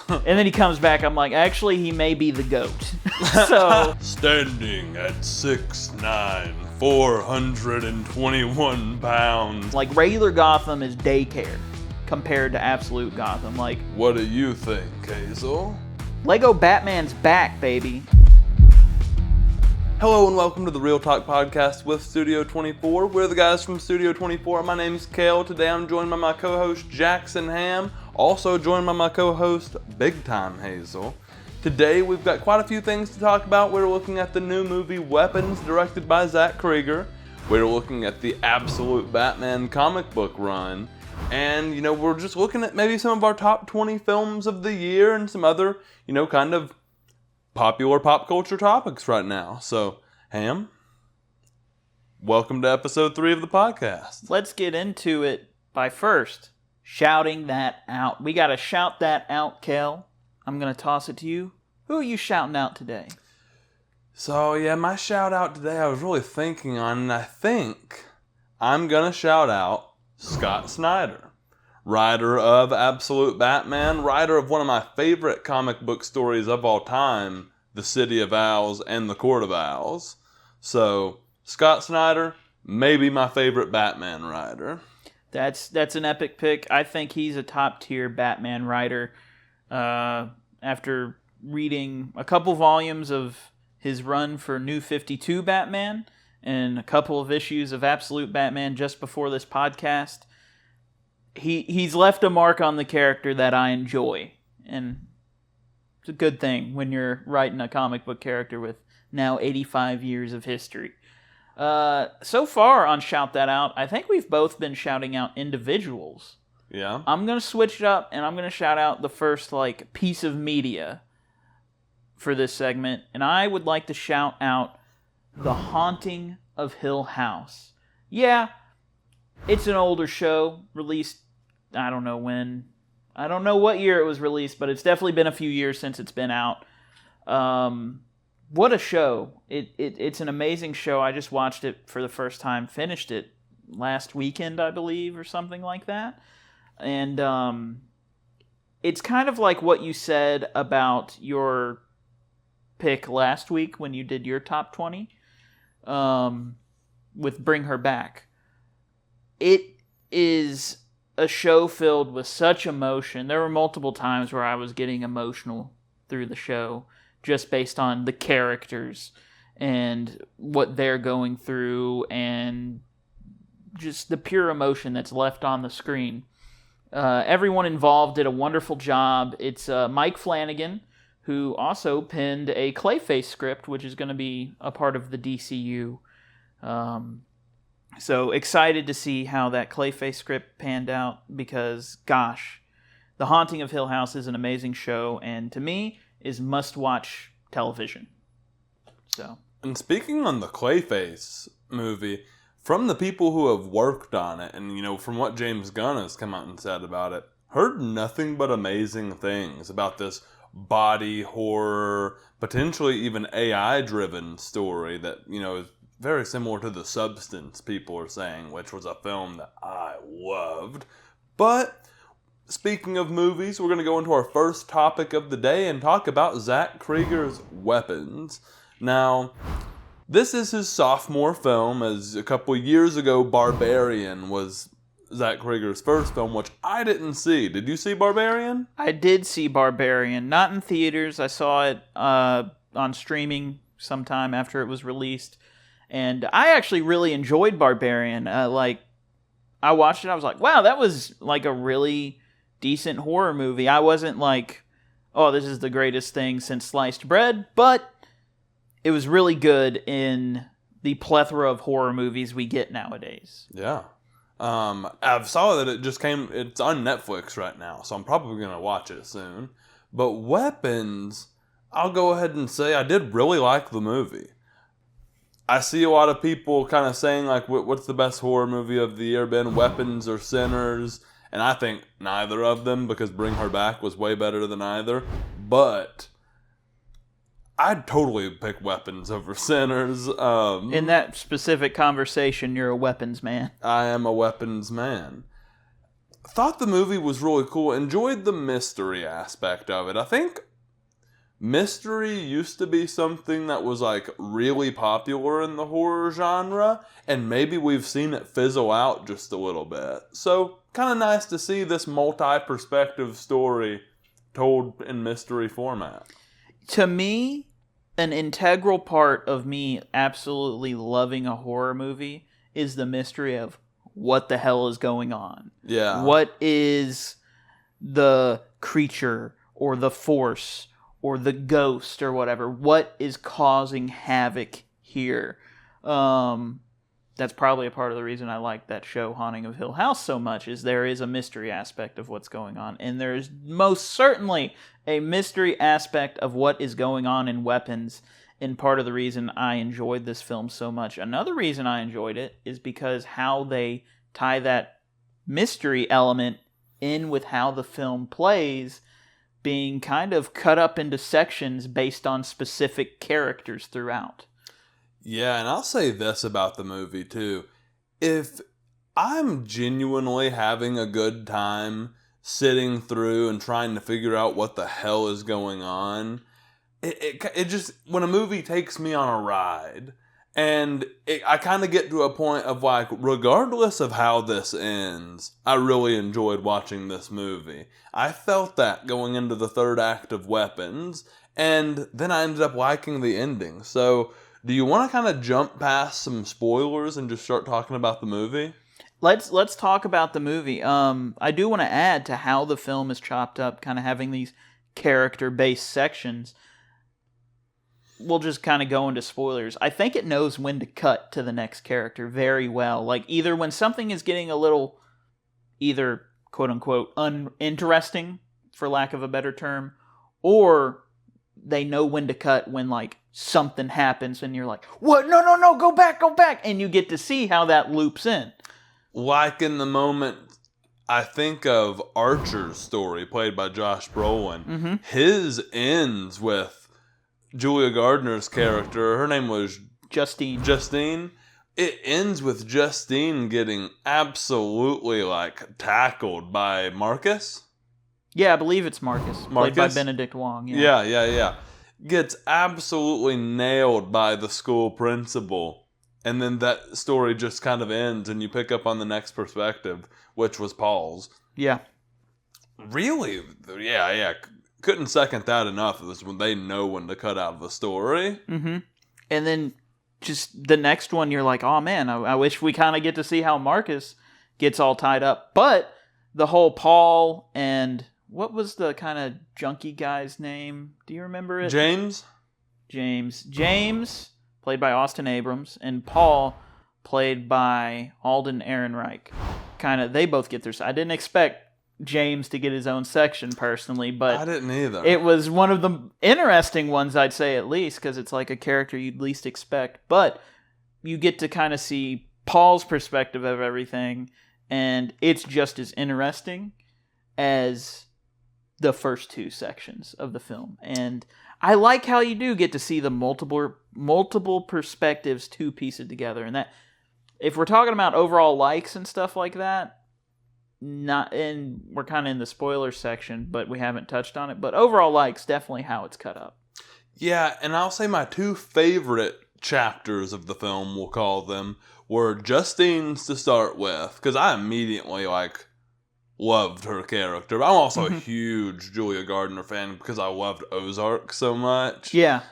And then he comes back, I'm like, actually, he may be the GOAT. So Standing at 6'9", 421 pounds. like, regular Gotham is daycare compared to absolute Gotham. Like, What do you think, Hazel? Lego Batman's back, baby. Hello and welcome to the Real Talk Podcast with Studio 24. We're the guys from Studio 24. My name's Kale. Today I'm joined by my co-host Jackson Hamm. Also joined by my co-host Big Time Hazel. Today we've got quite a few things to talk about. We're looking at the new movie Weapons, directed by Zack. We're looking at the Absolute Batman comic book run. And, we're just looking at maybe some of our top 20 films of the year and some other, kind of popular pop culture topics right now. So, Hamm, welcome to episode 3 of the podcast. Let's get into it by first shouting that out. We got to shout that out, Kel. I'm going to toss it to you. Who are you shouting out today? So, my shout out today I was really thinking on, and I think I'm going to shout out Scott Snyder, writer of Absolute Batman, writer of one of my favorite comic book stories of all time, The City of Owls and The Court of Owls. So, Scott Snyder, maybe my favorite Batman writer. That's an epic pick. I think he's a top-tier Batman writer. After reading a couple volumes of his run for New 52 Batman and a couple of issues of Absolute Batman just before this podcast, he's left a mark on the character that I enjoy. And it's a good thing when you're writing a comic book character with now 85 years of history. So far on Shout That Out, I think we've both been shouting out individuals. Yeah. I'm going to switch it up, and I'm going to shout out the first, piece of media for this segment. And I would like to shout out The Haunting of Hill House. Yeah, it's an older show, released, I don't know when. I don't know what year it was released, but it's definitely been a few years since it's been out. What a show. It's an amazing show. I just watched it for the first time, finished it last weekend, I believe, or something like that. And it's kind of like what you said about your pick last week when you did your top 20 with Bring Her Back. It is a show filled with such emotion. There were multiple times where I was getting emotional through the show just based on the characters and what they're going through and just the pure emotion that's left on the screen. Everyone involved did a wonderful job. It's Mike Flanagan, who also penned a Clayface script, which is going to be a part of the DCU. So excited to see how that Clayface script panned out because, gosh, The Haunting of Hill House is an amazing show, and to me, is must-watch television. So. And speaking on the Clayface movie, from the people who have worked on it, and from what James Gunn has come out and said about it, heard nothing but amazing things about this body horror, potentially even AI-driven story that, is very similar to The Substance, people are saying, which was a film that I loved. But speaking of movies, we're going to go into our first topic of the day and talk about Zack Krieger's Weapons. Now, this is his sophomore film, as a couple years ago, Barbarian was Zack Krieger's first film, which I didn't see. Did you see Barbarian? I did see Barbarian. Not in theaters. I saw it on streaming sometime after it was released. And I actually really enjoyed Barbarian. I watched it, I was like, wow, that was a really decent horror movie. I wasn't like, oh, this is the greatest thing since sliced bread, but it was really good in the plethora of horror movies we get nowadays. Yeah. I saw that it's on Netflix right now, so I'm probably going to watch it soon. But Weapons, I'll go ahead and say I did really like the movie. I see a lot of people kind of saying, what's the best horror movie of the year been, Weapons or Sinners? And I think neither of them, because Bring Her Back was way better than either. But I'd totally pick Weapons over Sinners. In that specific conversation, you're a Weapons man. I am a Weapons man. thought the movie was really cool. Enjoyed the mystery aspect of it. I think mystery used to be something that was like really popular in the horror genre, and maybe we've seen it fizzle out just a little bit. So kind of nice to see this multi-perspective story told in mystery format. To me, an integral part of me absolutely loving a horror movie is the mystery of what the hell is going on. Yeah. What is the creature or the force or the ghost or whatever? What is causing havoc here? That's probably a part of the reason I like that show, Haunting of Hill House, so much, is there is a mystery aspect of what's going on. And there is most certainly a mystery aspect of what is going on in Weapons, and part of the reason I enjoyed this film so much. Another reason I enjoyed it is because how they tie that mystery element in with how the film plays, being kind of cut up into sections based on specific characters throughout. Yeah, and I'll say this about the movie, too. If I'm genuinely having a good time sitting through and trying to figure out what the hell is going on, it just, when a movie takes me on a ride, and I kind of get to a point of like, regardless of how this ends, I really enjoyed watching this movie. I felt that going into the third act of Weapons, and then I ended up liking the ending. So, do you want to kind of jump past some spoilers and just start talking about the movie? Let's talk about the movie. I do want to add to how the film is chopped up, kind of having these character-based sections. We'll just kind of go into spoilers. I think it knows when to cut to the next character very well. Like, either when something is getting a little, either quote-unquote uninteresting, for lack of a better term, or they know when to cut when, like, something happens and you're like, what? No, go back. And you get to see how that loops in. Like in the moment, I think of Archer's story, played by Josh Brolin. Mm-hmm. His ends with Julia Gardner's character. Her name was Justine. It ends with Justine getting absolutely, like, tackled by Marcus. Yeah, I believe it's Marcus. Played by Benedict Wong. Yeah. Gets absolutely nailed by the school principal. And then that story just kind of ends and you pick up on the next perspective, which was Paul's. Yeah. Really? Yeah. Couldn't second that enough. It was when they know when to cut out of a story. Mm-hmm. And then just the next one, you're like, oh man, I wish we kind of get to see how Marcus gets all tied up. But the whole Paul and... what was the kind of junkie guy's name? Do you remember it? James, played by Austin Abrams, and Paul, played by Alden Ehrenreich. They both get their... I didn't expect James to get his own section personally, but... I didn't either. It was one of the interesting ones, I'd say, at least, because it's like a character you'd least expect. But you get to kind of see Paul's perspective of everything, and it's just as interesting as the first two sections of the film. And I like how you do get to see the multiple perspectives to piece it together. And that, if we're talking about overall likes and stuff like that, we're kind of in the spoiler section, but we haven't touched on it. But overall likes, definitely how it's cut up. Yeah, and I'll say my two favorite chapters of the film, we'll call them, were Justine's to start with, because I immediately, loved her character. I'm also a huge Julia Gardner fan because I loved Ozark so much. Yeah.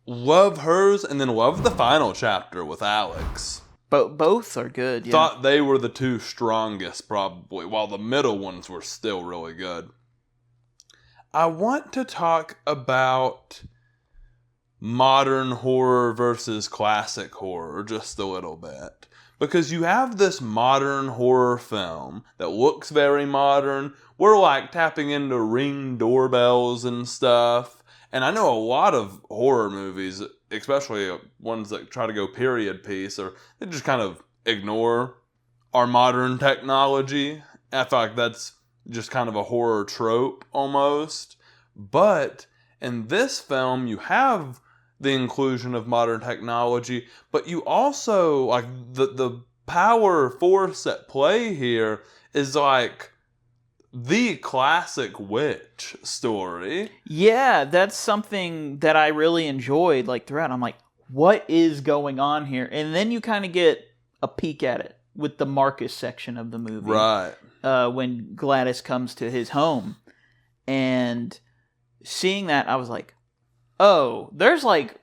Love hers, and then love the final chapter with Alex. Both are good, yeah. Thought they were the two strongest, probably, while the middle ones were still really good. I want to talk about modern horror versus classic horror just a little bit. Because you have this modern horror film that looks very modern. We're tapping into Ring doorbells and stuff. And I know a lot of horror movies, especially ones that try to go period piece, or they just kind of ignore our modern technology. I feel like that's just kind of a horror trope almost. But in this film, you have the inclusion of modern technology, but you also, the power force at play here is like the classic witch story. Yeah, that's something that I really enjoyed, like, throughout. I'm like, what is going on here? And then you kind of get a peek at it with the Marcus section of the movie. Right. When Gladys comes to his home. And seeing that, I was like, oh, there's like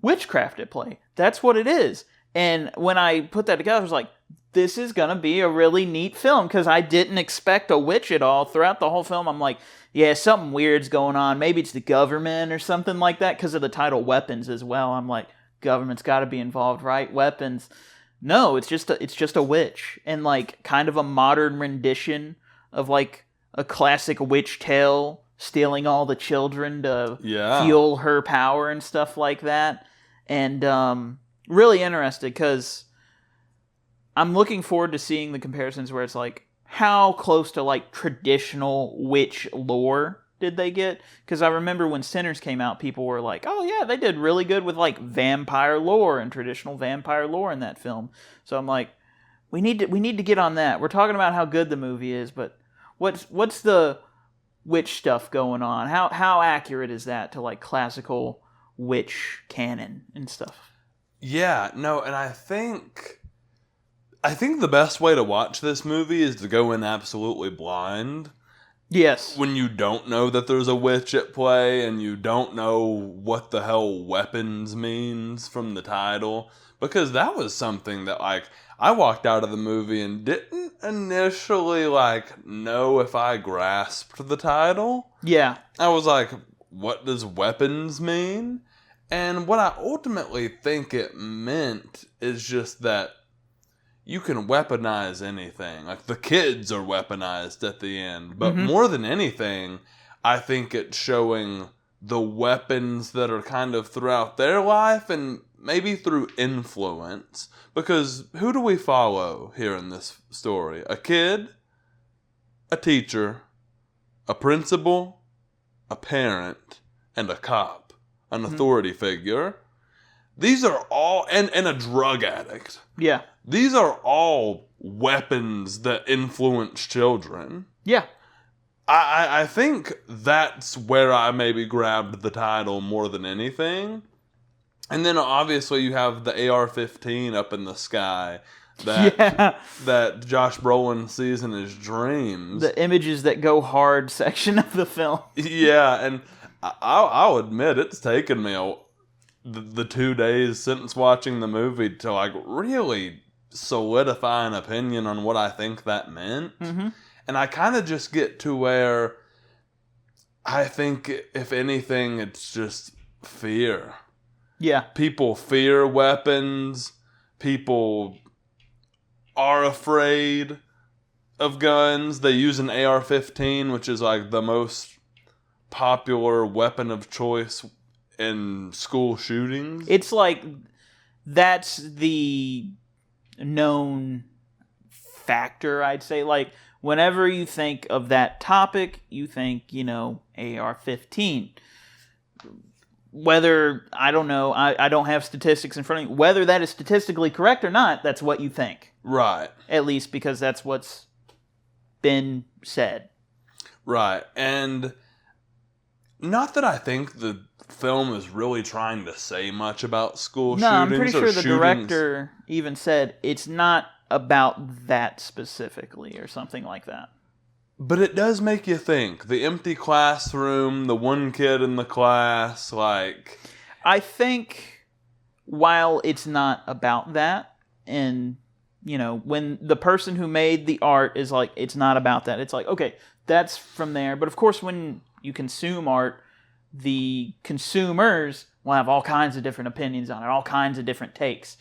witchcraft at play. That's what it is. And when I put that together, I was like, this is going to be a really neat film, because I didn't expect a witch at all. Throughout the whole film, I'm like, yeah, something weird's going on. Maybe it's the government or something like that, because of the title Weapons as well. I'm like, government's got to be involved, right? Weapons. No, it's just a witch. And like kind of a modern rendition of like a classic witch tale, stealing all the children to fuel her power and stuff like that. And really interested, because I'm looking forward to seeing the comparisons where it's like, how close to like traditional witch lore did they get? Because I remember when Sinners came out, people were like, oh yeah, they did really good with like vampire lore and traditional vampire lore in that film. So I'm like, we need to get on that. We're talking about how good the movie is, but what's the witch stuff going on? How accurate is that to like classical witch canon and stuff? Yeah, no, and I think the best way to watch this movie is to go in absolutely blind. Yes. When you don't know that there's a witch at play and you don't know what the hell weapons means from the title. Because that was something that, like, I walked out of the movie and didn't initially, like, know if I grasped the title. Yeah. I was like, what does weapons mean? And what I ultimately think it meant is just that you can weaponize anything. Like, the kids are weaponized at the end. But more than anything, I think it's showing the weapons that are kind of throughout their life and maybe through influence. Because who do we follow here in this story? A kid, a teacher, a principal, a parent, and a cop. An authority figure. These are all... And a drug addict. Yeah. These are all weapons that influence children. Yeah. I think that's where I maybe grabbed the title more than anything. And then obviously you have the AR-15 up in the sky that Josh Brolin sees in his dreams. The images that go hard section of the film. Yeah, and I'll admit it's taken me the 2 days since watching the movie to like really solidify an opinion on what I think that meant. And I kind of just get to where I think, if anything, it's just fear. Yeah. People fear weapons. People are afraid of guns. They use an AR-15, which is like the most popular weapon of choice in school shootings. It's like, that's the known factor, I'd say. Like, whenever you think of that topic, you think, AR-15. Whether, I don't know, I don't have statistics in front of me, whether that is statistically correct or not, that's what you think. Right. At least because that's what's been said. Right. And not that I think the film is really trying to say much about school shootings. No, I'm pretty sure the shootings. director even said it's not about that specifically or something like that. But it does make you think. The empty classroom, the one kid in the class, like... I think while it's not about that, and, when the person who made the art is like, it's not about that, it's like, okay, that's from there. But of course, when you consume art, the consumers will have all kinds of different opinions on it, all kinds of different takes.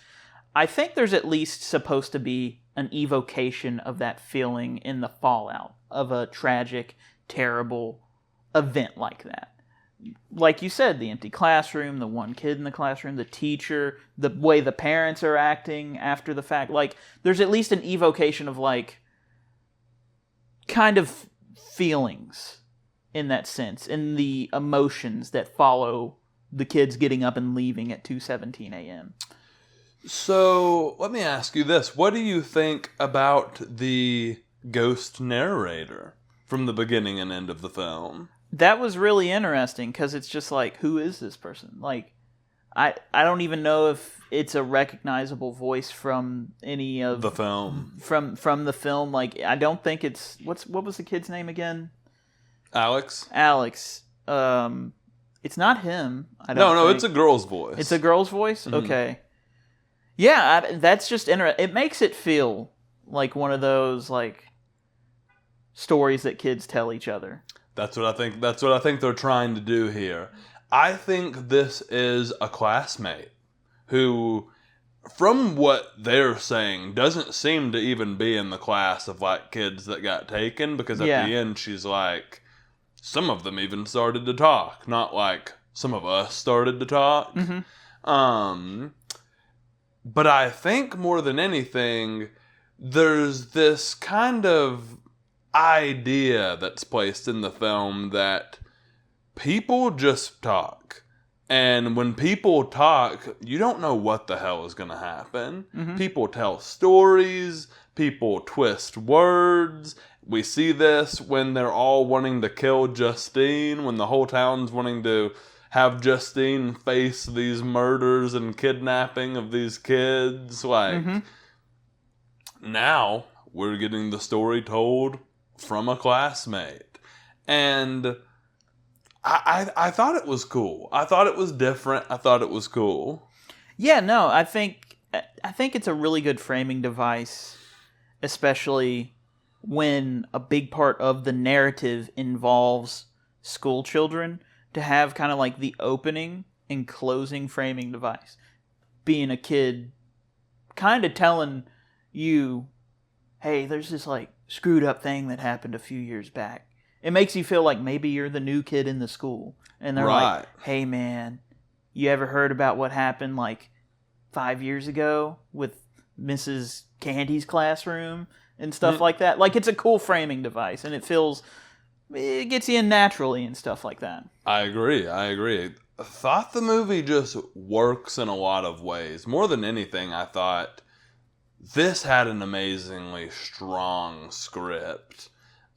I think there's at least supposed to be an evocation of that feeling in the fallout of a tragic, terrible event like that. Like you said, the empty classroom, the one kid in the classroom, the teacher, the way the parents are acting after the fact. Like, there's at least an evocation of, like, kind of feelings in that sense, in the emotions that follow the kids getting up and leaving at 2:17 a.m. So, let me ask you this. What do you think about the ghost narrator from the beginning and end of the film? That was really interesting because it's just like, who is this person? Like, I don't even know if it's a recognizable voice from any of the film. From the film. Like, I don't think it's what was the kid's name again? Alex. It's not him. I don't. No, it's a girl's voice. It's a girl's voice. Mm-hmm. Okay. Yeah, that's just interesting. It makes it feel like one of those like stories that kids tell each other. That's what I think. That's what I think they're trying to do here. I think this is a classmate who, from what they're saying, doesn't seem to even be in the class of like kids that got taken, because at the end she's like, some of them even started to talk, not like some of us started to talk. Mm-hmm. But I think more than anything, there's this kind of idea that's placed in the film that people just talk. And when people talk, you don't know what the hell is going to happen. Mm-hmm. People tell stories, people twist words. We see this when they're all wanting to kill Justine, when the whole town's wanting to have Justine face these murders and kidnapping of these kids. Like, now we're getting the story told from a classmate. And I thought it was cool. I thought it was different. I thought it was cool. Yeah, no, I think it's a really good framing device, especially when a big part of the narrative involves school children, to have kind of like the opening and closing framing device being a kid kind of telling you, hey, there's this like screwed up thing that happened a few years back. It makes you feel like maybe you're the new kid in the school. And they're like, hey man, you ever heard about what happened like 5 years ago with Mrs. Candy's classroom and stuff like that? Like, it's a cool framing device, and it gets you in naturally and stuff like that. I agree. I thought the movie just works in a lot of ways. More than anything, I thought this had an amazingly strong script.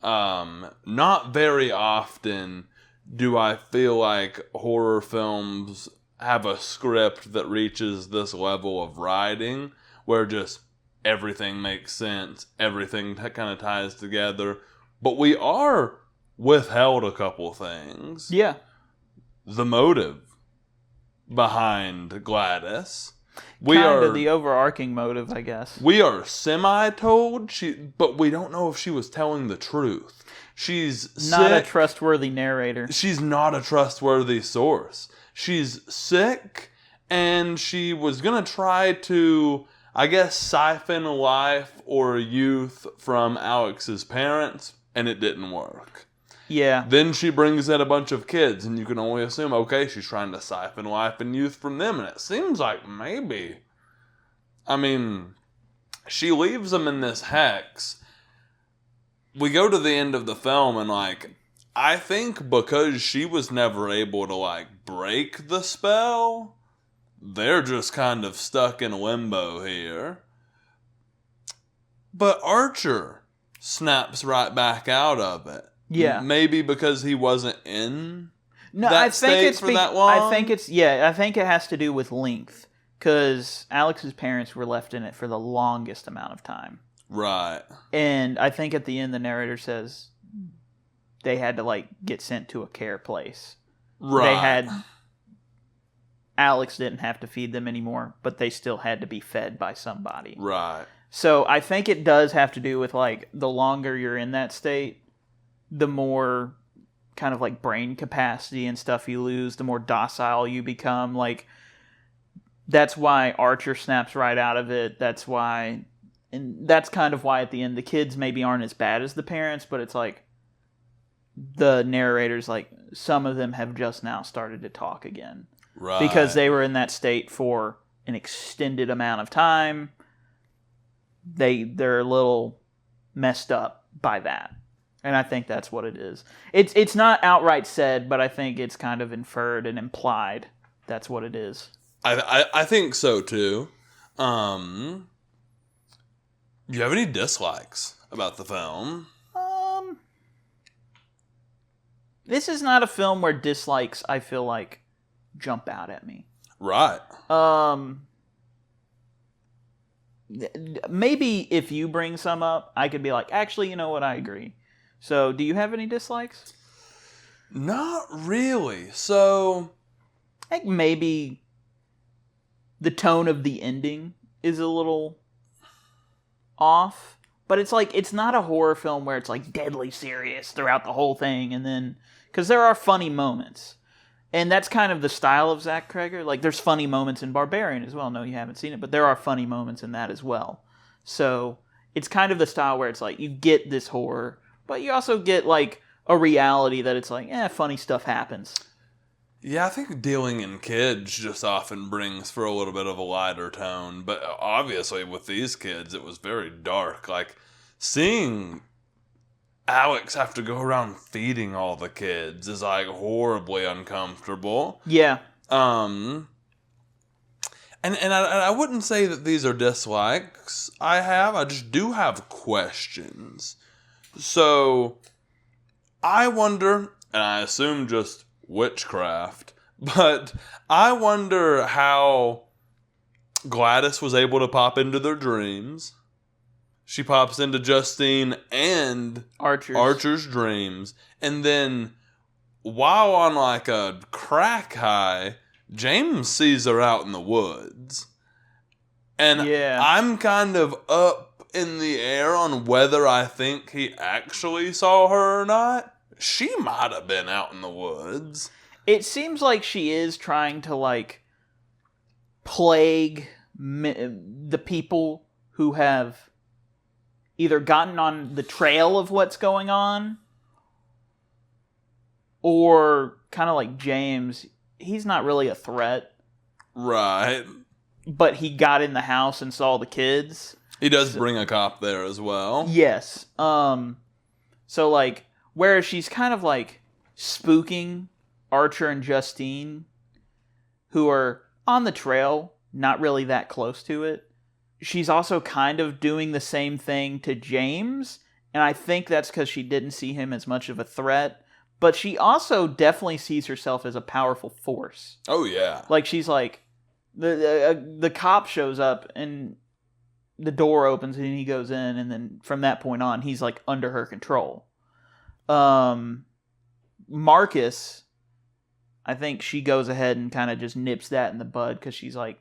Not very often do I feel like horror films have a script that reaches this level of writing, where just everything makes sense, everything kind of ties together. But we are withheld a couple things. Yeah. The motive behind Gladys. The overarching motive, I guess. We are semi-told, but we don't know if she was telling the truth. She's not a trustworthy narrator. She's not a trustworthy source. She's sick, and she was going to try to, I guess, siphon life or youth from Alex's parents, and it didn't work. Yeah. Then she brings in a bunch of kids, and you can only assume, okay, she's trying to siphon life and youth from them, and it seems like maybe. I mean, she leaves them in this hex. We go to the end of the film, and like, I think because she was never able to like break the spell, they're just kind of stuck in limbo here. But Archer snaps right back out of it. Yeah. Maybe because he wasn't in that state for that long? I think it has to do with length. Because Alex's parents were left in it for the longest amount of time. Right. And I think at the end the narrator says they had to like get sent to a care place. Right. Alex didn't have to feed them anymore, but they still had to be fed by somebody. Right. So I think it does have to do with like the longer you're in that state, the more kind of like brain capacity and stuff you lose, the more docile you become. Like, that's why Archer snaps right out of it. That's why, and that's kind of why at the end the kids maybe aren't as bad as the parents, but it's like the narrator's like, some of them have just now started to talk again. Right. Because they were in that state for an extended amount of time. They're a little messed up by that. And I think that's what it is. It's not outright said, but I think it's kind of inferred and implied. That's what it is. I think so too. Do you have any dislikes about the film? This is not a film where dislikes, I feel like, jump out at me. Right. Maybe if you bring some up, I could be like, actually, you know what, I agree. So, do you have any dislikes? Not really. So, I think maybe the tone of the ending is a little off. But it's like, it's not a horror film where it's like deadly serious throughout the whole thing. And then, because there are funny moments. And that's kind of the style of Zack Kreger. Like, there's funny moments in Barbarian as well. No, you haven't seen it, but there are funny moments in that as well. So, it's kind of the style where it's like, you get this horror, but you also get, like, a reality that it's like, funny stuff happens. yeah, I think dealing in kids just often brings for a little bit of a lighter tone. But obviously, with these kids, it was very dark. Like, seeing Alex have to go around feeding all the kids is like horribly uncomfortable. Yeah. And I wouldn't say that these are dislikes I just do have questions. So I wonder, and I assume just witchcraft, but I wonder how Gladys was able to pop into their dreams. She pops into Justine and Archer's dreams. And then, while on like a crack high, James sees her out in the woods. And I'm kind of up in the air on whether I think he actually saw her or not. She might have been out in the woods. It seems like she is trying to, like, plague the people who have either gotten on the trail of what's going on, or kind of like James, he's not really a threat. Right. But he got in the house and saw the kids. He does bring a cop there as well. Yes. So, like, whereas she's kind of, like, spooking Archer and Justine, who are on the trail, not really that close to it, she's also kind of doing the same thing to James, and I think that's because she didn't see him as much of a threat, but she also definitely sees herself as a powerful force. Oh, yeah. Like, she's like, the cop shows up, and the door opens, and he goes in, and then from that point on, he's, like, under her control. Marcus, I think she goes ahead and kind of just nips that in the bud, because she's like,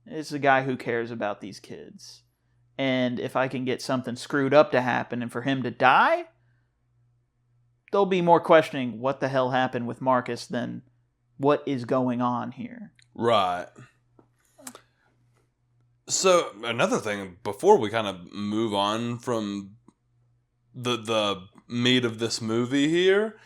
it's a guy who cares about these kids. And if I can get something screwed up to happen and for him to die, there'll be more questioning what the hell happened with Marcus than what is going on here. Right. So, another thing, before we kind of move on from the meat of this movie here,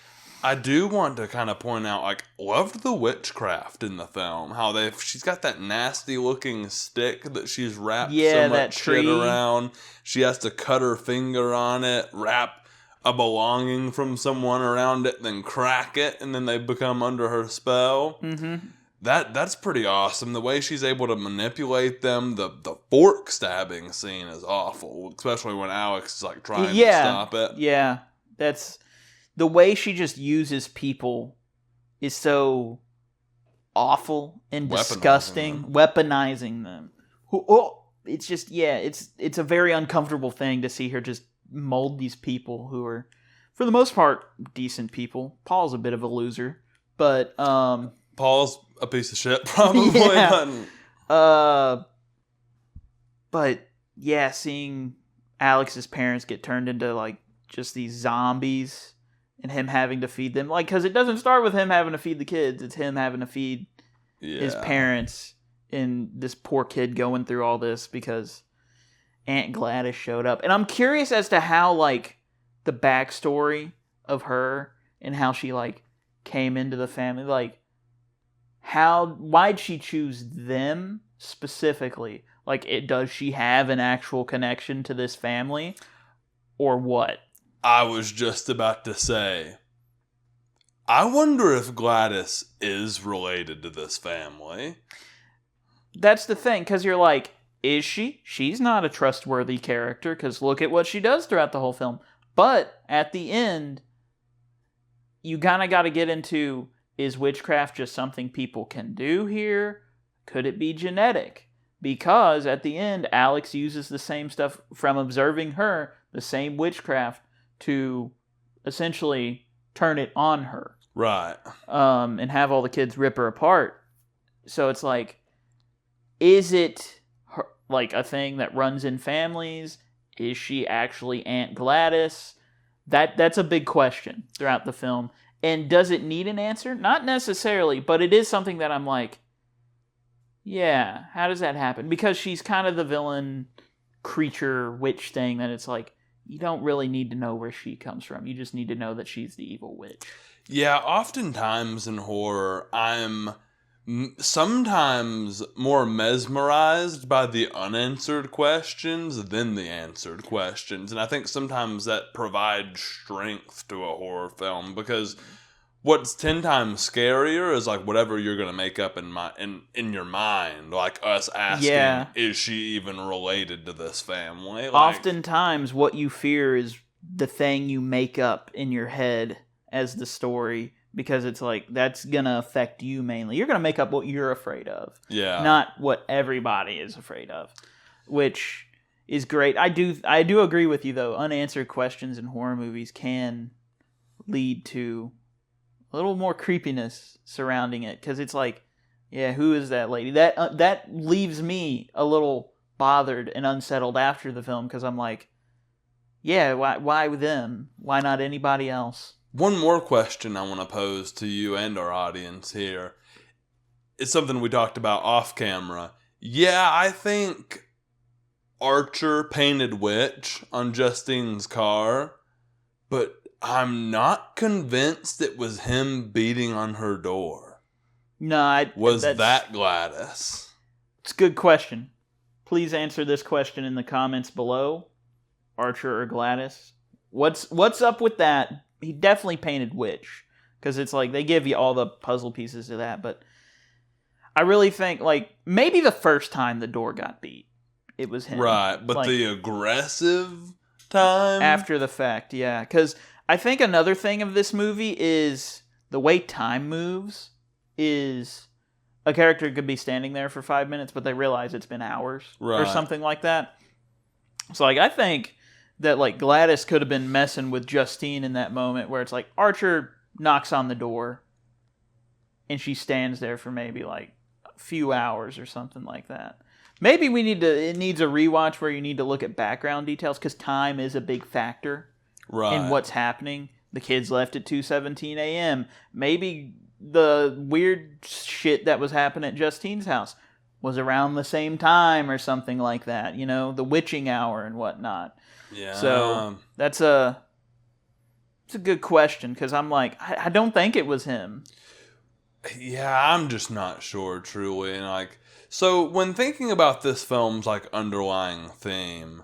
I do want to kind of point out, like, loved the witchcraft in the film. How she's got that nasty looking stick that she's wrapped so much shit around. She has to cut her finger on it, wrap a belonging from someone around it, then crack it, and then they become under her spell. Mm-hmm. That's pretty awesome. The way she's able to manipulate them, the fork stabbing scene is awful, especially when Alex is like trying to stop it. Yeah, that's the way she just uses people is so awful and disgusting. Weaponizing them. It's just it's a very uncomfortable thing to see her just mold these people who are, for the most part, decent people. Paul's a bit of a loser, but Paul's a piece of shit, probably. Yeah. But yeah, seeing Alex's parents get turned into like just these zombies and him having to feed them, like, because it doesn't start with him having to feed the kids, it's him having to feed his parents, and this poor kid going through all this because Aunt Gladys showed up. And I'm curious as to how, like, the backstory of her and how she, like, came into the family, like, why'd she choose them specifically? Like, does she have an actual connection to this family, or what? I was just about to say, I wonder if Gladys is related to this family. That's the thing, because you're like, Is she? She's not a trustworthy character, because look at what she does throughout the whole film. But at the end, you kind of got to get into, is witchcraft just something people can do here? Could it be genetic? Because at the end, Alex uses the same stuff from observing her, the same witchcraft, to essentially turn it on her. Right. And have all the kids rip her apart. So it's like, is it like a thing that runs in families? Is she actually Aunt Gladys? That's a big question throughout the film. And does it need an answer? Not necessarily, but it is something that I'm like, yeah, how does that happen? Because she's kind of the villain creature witch thing that it's like, you don't really need to know where she comes from. You just need to know that she's the evil witch. Yeah, oftentimes in horror, I'm sometimes more mesmerized by the unanswered questions than the answered questions. And I think sometimes that provides strength to a horror film, because what's 10 times scarier is like whatever you're going to make up in your mind, like us asking, is she even related to this family? Like, oftentimes what you fear is the thing you make up in your head as the story, because it's like, that's going to affect you mainly. You're going to make up what you're afraid of. Yeah. Not what everybody is afraid of, which is great. I do agree with you, though. Unanswered questions in horror movies can lead to a little more creepiness surrounding it, because it's like, yeah, who is that lady? That leaves me a little bothered and unsettled after the film, because I'm like, yeah, why them? Why not anybody else? One more question I want to pose to you and our audience here. It's something we talked about off camera. Yeah, I think Archer painted witch on Justine's car, but I'm not convinced it was him beating on her door. No, was that Gladys? It's a good question. Please answer this question in the comments below. Archer or Gladys? What's up with that? He definitely painted witch, because it's like they give you all the puzzle pieces to that, but I really think like maybe the first time the door got beat, it was him. Right, but like, the aggressive time? After the fact, yeah. Because I think another thing of this movie is the way time moves is a character could be standing there for 5 minutes, but they realize it's been hours or something like that. So like I think that like Gladys could have been messing with Justine in that moment where it's like Archer knocks on the door and she stands there for maybe like a few hours or something like that. Maybe it needs a rewatch where you need to look at background details, because time is a big factor in what's happening. The kids left at 2:17 a.m. Maybe the weird shit that was happening at Justine's house was around the same time or something like that. You know, the witching hour and whatnot. Yeah. So it's a good question, because I'm like, I don't think it was him. Yeah, I'm just not sure truly. And like, so when thinking about this film's like underlying theme,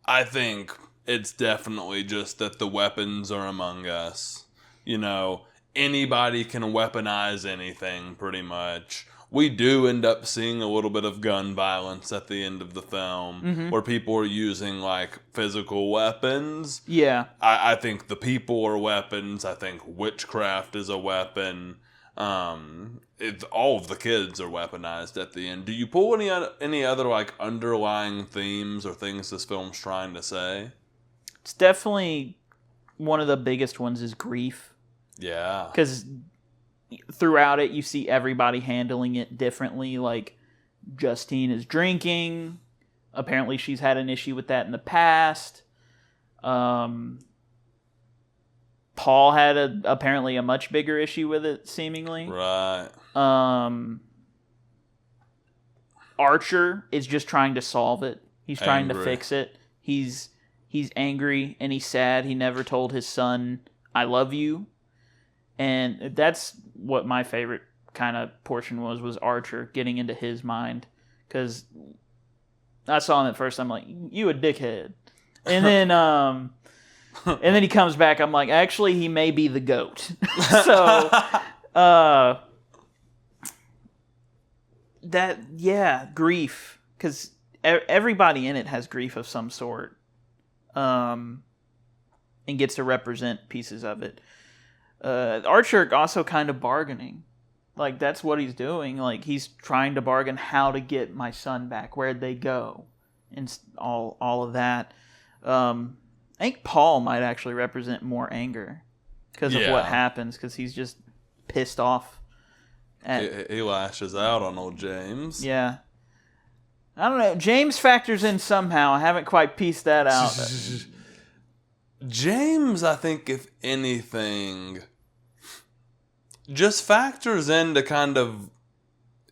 I think it's definitely just that the weapons are among us. You know, anybody can weaponize anything pretty much. We do end up seeing a little bit of gun violence at the end of the film, where people are using like physical weapons. Yeah. I think the people are weapons. I think witchcraft is a weapon. All of the kids are weaponized at the end. Do you pull any other like underlying themes or things this film's trying to say? It's definitely one of the biggest ones is grief. Yeah. Because throughout it, you see everybody handling it differently. Like, Justine is drinking. Apparently, she's had an issue with that in the past. Paul had apparently a much bigger issue with it, seemingly. Right. Archer is just trying to solve it. He's trying to fix it. He's angry and he's sad. He never told his son, "I love you." And that's what my favorite kind of portion was Archer getting into his mind. Because I saw him at first, I'm like, you a dickhead. And then and then he comes back, I'm like, actually, he may be the GOAT. So, grief. Because everybody in it has grief of some sort, and gets to represent pieces of it. Archer also kind of bargaining. Like, that's what he's doing. Like, he's trying to bargain how to get my son back. Where'd they go? And all of that. I think Paul might actually represent more anger because of what happens, because he's just pissed off. He lashes out on old James. Yeah. I don't know. James factors in somehow. I haven't quite pieced that out. James, I think, if anything, just factors into kind of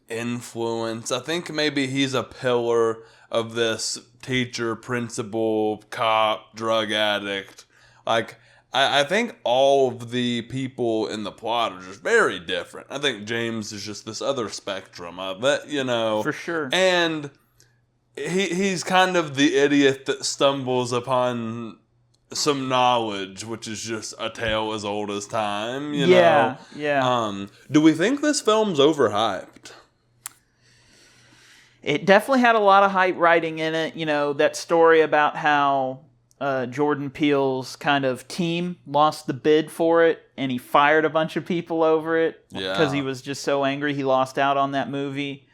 influence. I think maybe he's a pillar of this teacher, principal, cop, drug addict. Like, I think all of the people in the plot are just very different. I think James is just this other spectrum of it, you know. For sure. And he's kind of the idiot that stumbles upon some knowledge, which is just a tale as old as time, you know? Yeah. Do we think this film's overhyped? It definitely had a lot of hype writing in it. You know, that story about how Jordan Peele's kind of team lost the bid for it, and he fired a bunch of people over it because he was just so angry he lost out on that movie.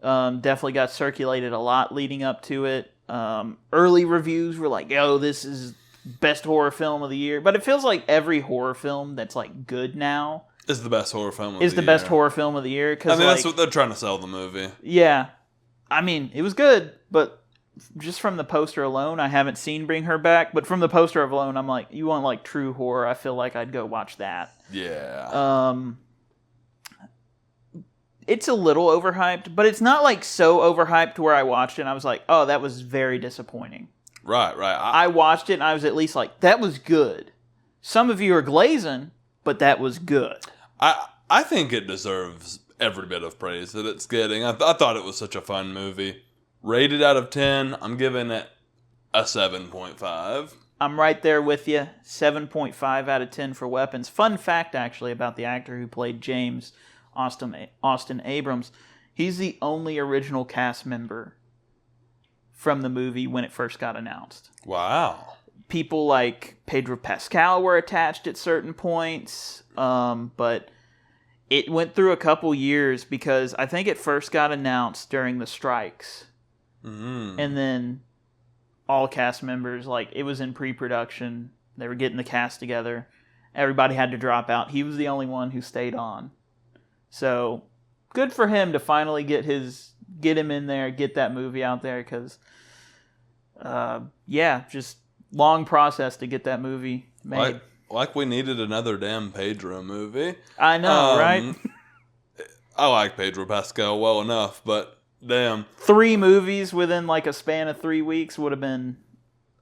Definitely got circulated a lot leading up to it. Early reviews were like, yo, this is best horror film of the year. But it feels like every horror film that's like good now is the best horror film of the year. Is the best horror film of the year. I mean, that's what they're trying to sell the movie. Yeah. I mean, it was good, but just from the poster alone, I haven't seen Bring Her Back, but from the poster alone, I'm like, you want like true horror, I feel like I'd go watch that. Yeah. It's a little overhyped, but it's not like so overhyped where I watched it and I was like, oh, that was very disappointing. Right. I watched it and I was at least like, that was good. Some of you are glazing, but that was good. I think it deserves every bit of praise that it's getting. I thought it was such a fun movie. Rated out of 10, I'm giving it a 7.5. I'm right there with you. 7.5 out of 10 for Weapons. Fun fact, actually, about the actor who played James, Austin Abrams. He's the only original cast member from the movie when it first got announced. Wow. People like Pedro Pascal were attached at certain points, but it went through a couple years because I think it first got announced during the strikes. Mm-hmm. And then all cast members, like, it was in pre-production. They were getting the cast together. Everybody had to drop out. He was the only one who stayed on. So, good for him to finally get him in there, get that movie out there, because, just long process to get that movie made. Like we needed another damn Pedro movie. I know, right? I like Pedro Pascal well enough, but damn. 3 movies within like a span of 3 weeks would have been...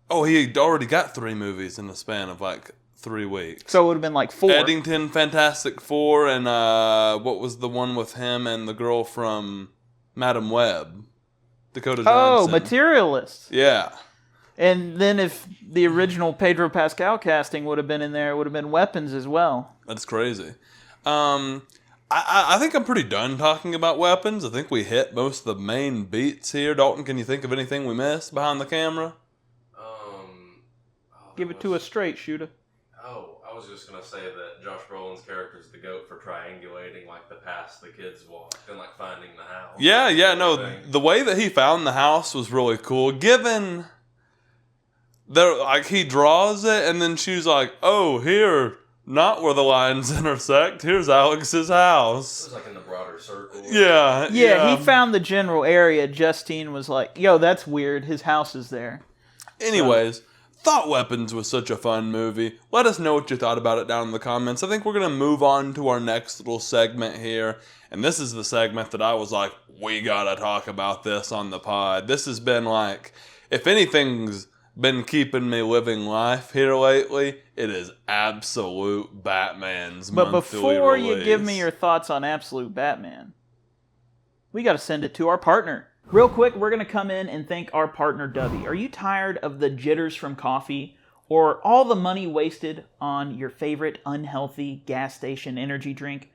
Oh, he already got 3 movies in the span of like 3 weeks. So it would have been like 4. Eddington, Fantastic Four, and what was the one with him and the girl from Madam Web? Dakota Johnson. Oh, Materialist. Yeah. And then if the original Pedro Pascal casting would have been in there, it would have been Weapons as well. That's crazy. I think I'm pretty done talking about Weapons. I think we hit most of the main beats here. Dalton, can you think of anything we missed behind the camera? Give it to us straight, shooter. I was just going to say that Josh Brolin's character is the GOAT for triangulating like the path the kids walked and like finding the house. Yeah, no, the way that he found the house was really cool. Given... he draws it, and then she's like, oh, here, not where the lines intersect. Here's Alex's house. It was like in the broader circle. Yeah. He found the general area. Justine was like, yo, that's weird. His house is there. Anyways, thought Weapons was such a fun movie. Let us know what you thought about it down in the comments. I think we're going to move on to our next little segment here. And this is the segment that I was like, we got to talk about this on the pod. This has been like, if anything's been keeping me living life here lately, it is Absolute Batman's But monthly before release. you give me your thoughts on Absolute Batman, we got to send it to our partner. Real quick, we're going to come in and thank our partner, Dubby. Are you tired of the jitters from coffee or all the money wasted on your favorite unhealthy gas station energy drink?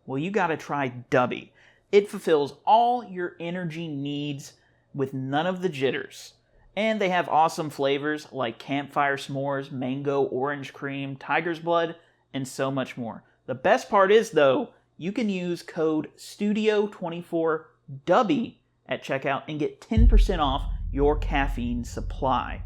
Well, you got to try Dubby. It fulfills all your energy needs with none of the jitters. And they have awesome flavors like campfire s'mores, mango, orange cream, tiger's blood, and so much more. The best part is, though, you can use code STUDIO24DUBBY at checkout and get 10% off your caffeine supply.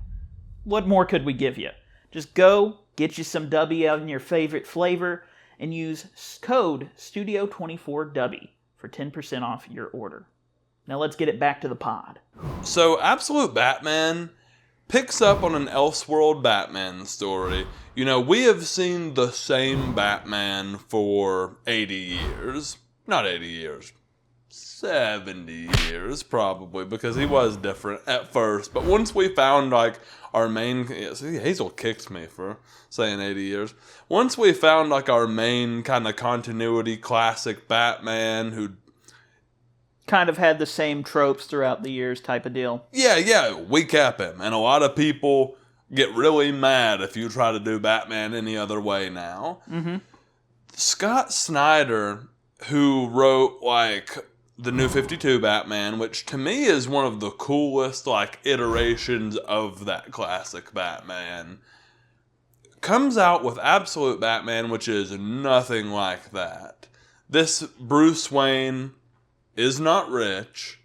What more could we give you? Just go, get you some Dubby out in your favorite flavor, and use code STUDIO24DUBBY for 10% off your order. Now let's get it back to the pod. So, Absolute Batman picks up on an Elseworld Batman story. You know, we have seen the same Batman for 80 years. Not 80 years. 70 years, probably, because he was different at first. But once we found, like, our main... Yeah, see, Hazel kicked me for saying 80 years. Once we found, like, our main kind of continuity classic Batman who... kind of had the same tropes throughout the years type of deal. Yeah, we kept him. And a lot of people get really mad if you try to do Batman any other way now. Mm-hmm. Scott Snyder, who wrote, like, the New 52 Batman, which to me is one of the coolest, like, iterations of that classic Batman, comes out with Absolute Batman, which is nothing like that. This Bruce Wayne is not rich.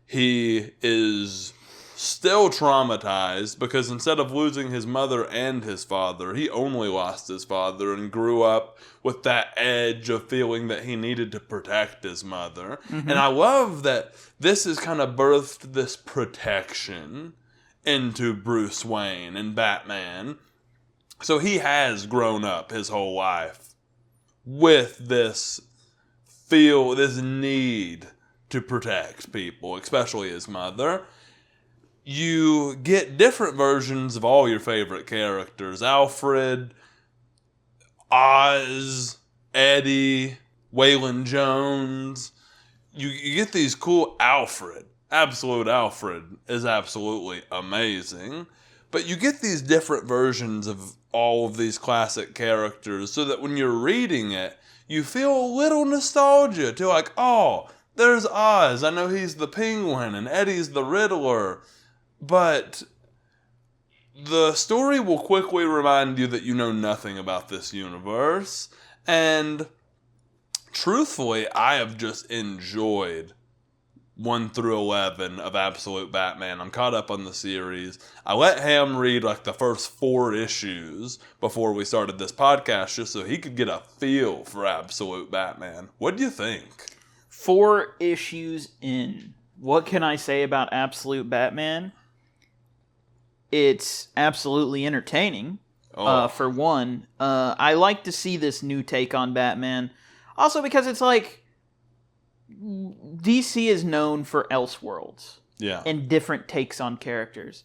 He is still traumatized because instead of losing his mother and his father, he only lost his father and grew up with that edge of feeling that he needed to protect his mother. Mm-hmm. And I love that this has kind of birthed this protection into Bruce Wayne and Batman. So he has grown up his whole life with this need to protect people, especially his mother. You get different versions of all your favorite characters. Alfred, Oz, Eddie, Waylon Jones. You get these cool Alfred. Absolute Alfred is absolutely amazing. But you get these different versions of all of these classic characters so that when you're reading it, you feel a little nostalgia to like, oh, there's Oz. I know he's the Penguin and Eddie's the Riddler. But the story will quickly remind you that you know nothing about this universe. And truthfully, I have just enjoyed 1 through 11 of Absolute Batman. I'm caught up on the series. I let Hamm read like the first 4 issues before we started this podcast just so he could get a feel for Absolute Batman. What do you think? 4 issues in. What can I say about Absolute Batman? It's absolutely entertaining, for one. I like to see this new take on Batman. Also because it's like, DC is known for Elseworlds. Yeah. And different takes on characters.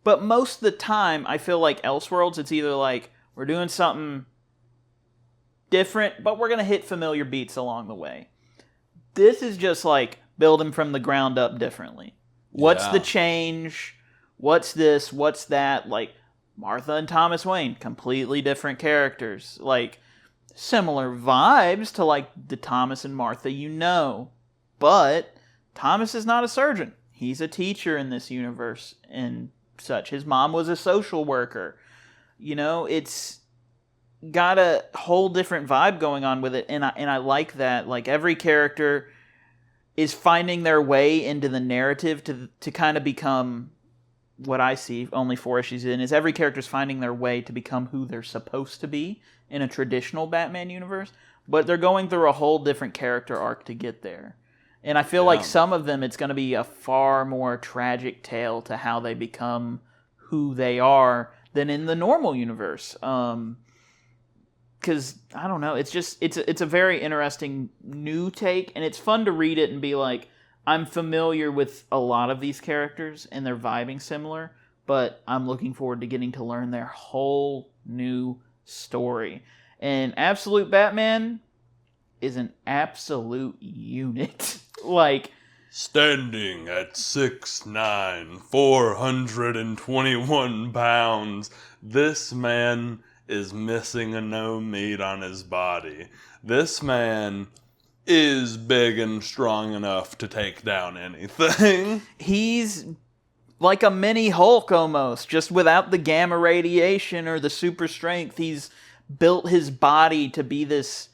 But most of the time, I feel like Elseworlds, it's either like, we're doing something different, but we're going to hit familiar beats along the way. This is just like, build them from the ground up differently. What's the change? What's this? What's that? Like, Martha and Thomas Wayne, completely different characters. Like, similar vibes to, like, the Thomas and Martha you know. But Thomas is not a surgeon. He's a teacher in this universe and such. His mom was a social worker. You know, it's got a whole different vibe going on with it. And I like that. Like, every character is finding their way into the narrative to kind of become what I see, only 4 issues in, is every character's finding their way to become who they're supposed to be in a traditional Batman universe, but they're going through a whole different character arc to get there. And I feel like some of them, it's going to be a far more tragic tale to how they become who they are than in the normal universe. Because, I don't know, it's a very interesting new take, and it's fun to read it and be like, I'm familiar with a lot of these characters, and they're vibing similar, but I'm looking forward to getting to learn their whole new story. And Absolute Batman is an absolute unit. Like, standing at 6'9", 421 pounds, this man is missing a no meat on his body. This man is big and strong enough to take down anything. He's like a mini Hulk almost, just without the gamma radiation or the super strength. He's built his body to be this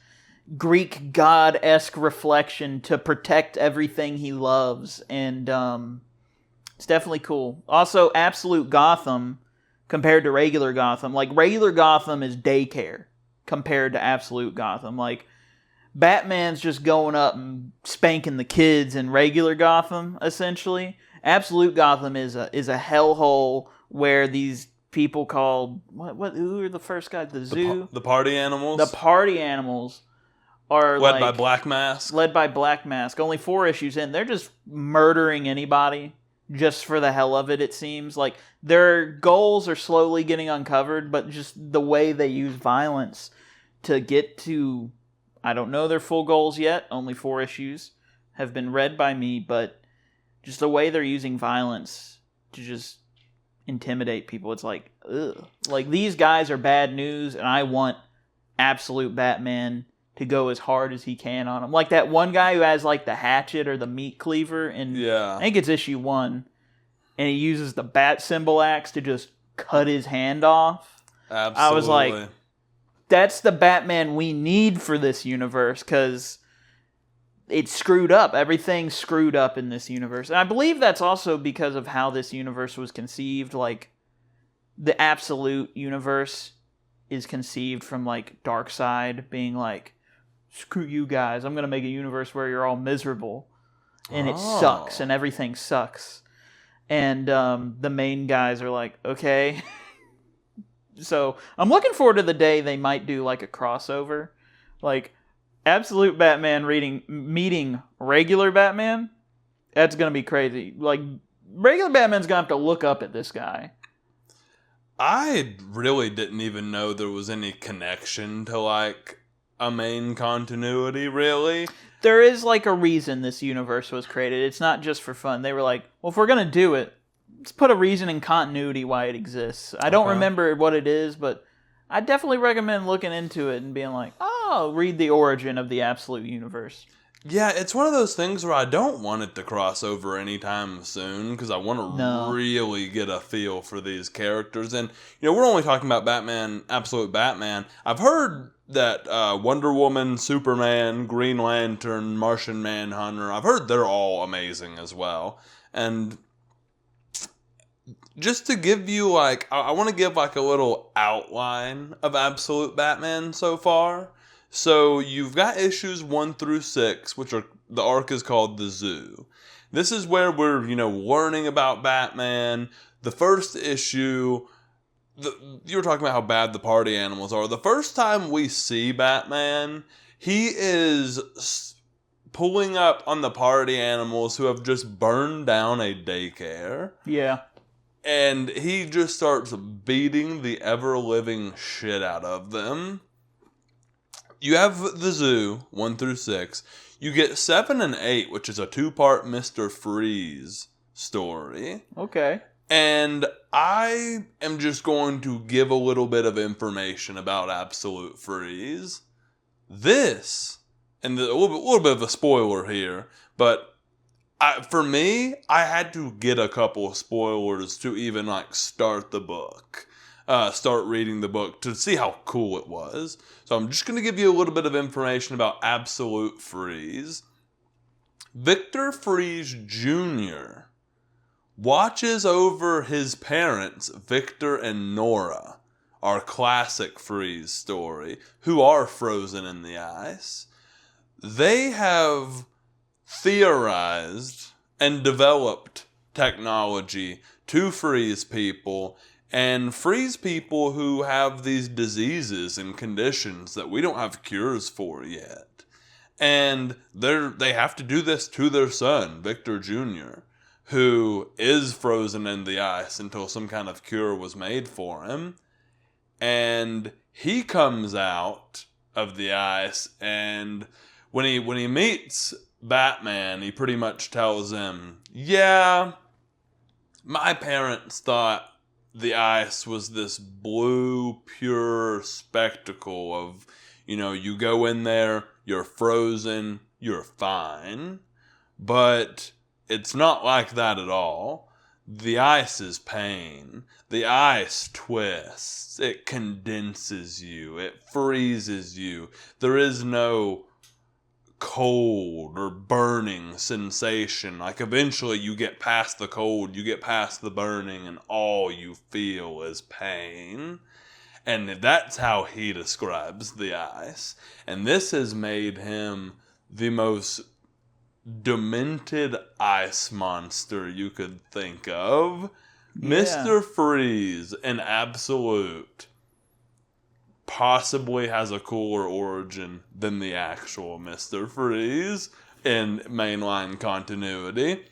Greek god-esque reflection to protect everything he loves, and it's definitely cool. Also, Absolute Gotham compared to regular Gotham. Like, regular Gotham is daycare compared to Absolute Gotham. Like, Batman's just going up and spanking the kids in regular Gotham, essentially. Absolute Gotham is a hellhole where these people called... Who are the first guys? The zoo? The party animals? The party animals are led by Black Mask. Led by Black Mask. Only 4 issues in. They're just murdering anybody just for the hell of it, it seems. Like, their goals are slowly getting uncovered, but just the way they use violence to get to... I don't know their full goals yet. Only 4 issues have been read by me, but just the way they're using violence to just intimidate people, it's like, ugh. Like, these guys are bad news, and I want Absolute Batman to go as hard as he can on them. Like that one guy who has like the hatchet or the meat cleaver, and I think it's issue 1, and he uses the bat symbol axe to just cut his hand off. Absolutely. I was like, that's the Batman we need for this universe, because it's screwed up. Everything's screwed up in this universe. And I believe that's also because of how this universe was conceived. Like, the Absolute universe is conceived from like Darkseid being like, screw you guys, I'm going to make a universe where you're all miserable. And it sucks, and everything sucks. And the main guys are like, okay. So I'm looking forward to the day they might do like a crossover. Like, Absolute Batman meeting regular Batman. That's going to be crazy. Like, regular Batman's going to have to look up at this guy. I really didn't even know there was any connection to like a main continuity, really. There is like a reason this universe was created. It's not just for fun. They were like, well, if we're going to do it, let's put a reason in continuity why it exists. I don't remember what it is, but I definitely recommend looking into it and being like, oh, read the origin of the Absolute universe. Yeah, it's one of those things where I don't want it to cross over anytime soon, because I want to really get a feel for these characters. And, we're only talking about Batman, Absolute Batman. I've heard that Wonder Woman, Superman, Green Lantern, Martian Manhunter, I've heard they're all amazing as well. And just to give you, like, I want to give, like, a little outline of Absolute Batman so far. So you've got issues 1 through 6, which are, the arc is called The Zoo. This is where we're, learning about Batman. The first issue, you were talking about how bad the party animals are. The first time we see Batman, he is pulling up on the party animals who have just burned down a daycare. Yeah. And he just starts beating the ever-living shit out of them. You have The Zoo, 1 through 6. You get 7 and 8, which is a 2-part Mr. Freeze story. Okay. And I am just going to give a little bit of information about Absolute Freeze. This, and a little bit of a spoiler here, but for me, I had to get a couple of spoilers to even like start the book. Start reading the book to see how cool it was. So I'm just going to give you a little bit of information about Absolute Freeze. Victor Freeze Jr. watches over his parents, Victor and Nora, our classic Freeze story, who are frozen in the ice. They have theorized and developed technology to freeze people, and freeze people who have these diseases and conditions that we don't have cures for yet. And they have to do this to their son, Victor Jr., who is frozen in the ice until some kind of cure was made for him. And he comes out of the ice, and when he meets Batman, he pretty much tells him, yeah, my parents thought the ice was this blue, pure spectacle of, you go in there, you're frozen, you're fine. But it's not like that at all. The ice is pain. The ice twists. It condenses you. It freezes you. There is no cold or burning sensation. Like, eventually you get past the cold, you get past the burning, and all you feel is pain. And that's how he describes the ice. And this has made him the most demented ice monster you could think of. Yeah. Mr. Freeze in Absolute possibly has a cooler origin than the actual Mr. Freeze in mainline continuity,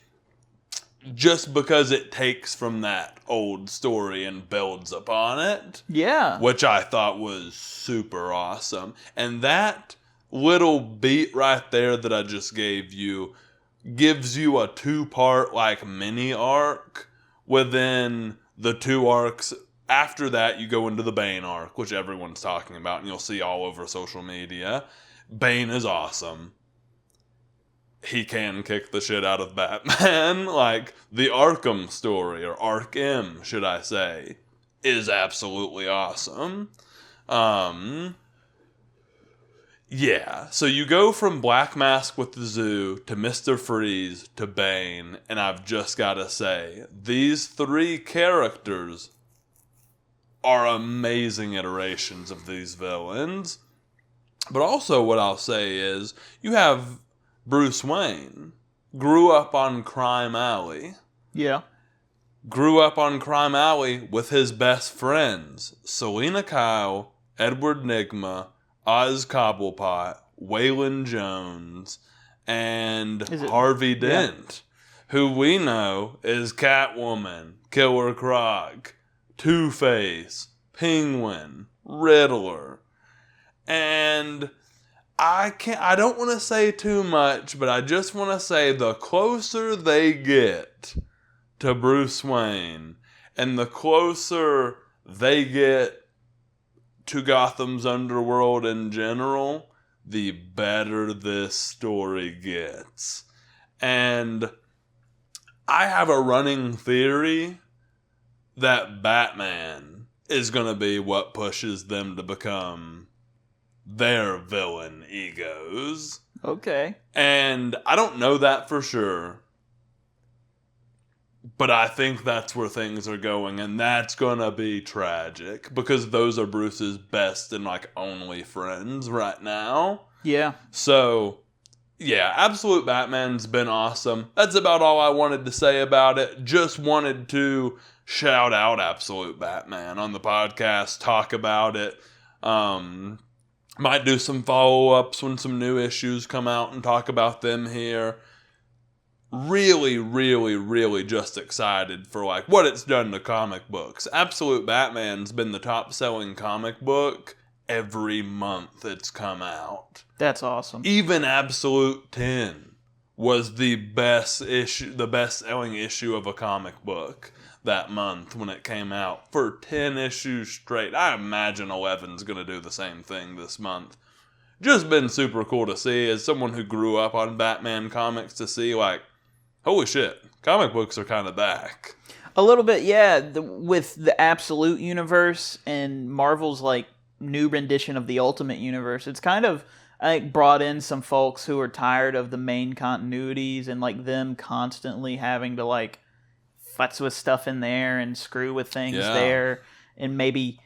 just because it takes from that old story and builds upon it. Yeah. Which I thought was super awesome. And that little beat right there that I just gave you gives you a 2-part like mini arc within the 2 arcs. After that, you go into the Bane arc, which everyone's talking about, and you'll see all over social media. Bane is awesome. He can kick the shit out of Batman. Like, the Arkham story, or Arkham, should I say, is absolutely awesome. Yeah, so you go from Black Mask with the Zoo to Mr. Freeze to Bane, and I've just got to say, these 3 characters are amazing iterations of these villains. But also what I'll say is, you have Bruce Wayne, grew up on Crime Alley. Yeah. Grew up on Crime Alley with his best friends, Selena Kyle, Edward Nygma, Oz Cobblepot, Waylon Jones, and Harvey Dent, who we know is Catwoman, Killer Croc, Two-Face, Penguin, Riddler. And I don't want to say too much, but I just want to say the closer they get to Bruce Wayne and the closer they get to Gotham's underworld in general, the better this story gets. And I have a running theory that Batman is going to be what pushes them to become their villain egos. Okay. And I don't know that for sure, but I think that's where things are going, and that's going to be tragic, because those are Bruce's best and, like, only friends right now. Yeah. So, yeah, Absolute Batman's been awesome. That's about all I wanted to say about it. Just wanted to shout out Absolute Batman on the podcast, talk about it. Might do some follow-ups when some new issues come out and talk about them here. Really, really, really just excited for like what it's done to comic books. Absolute Batman's been the top-selling comic book every month it's come out. That's awesome. Even Absolute 10 was the best-selling issue of a comic book that month when it came out for 10 issues straight. I imagine 11's going to do the same thing this month. Just been super cool to see as someone who grew up on Batman comics, to see like, holy shit, comic books are kind of back. A little bit, yeah. With the Absolute Universe and Marvel's like new rendition of the Ultimate Universe, it's kind of, I think, brought in some folks who are tired of the main continuities and like them constantly having to like futz with stuff in there and screw with things there, and maybe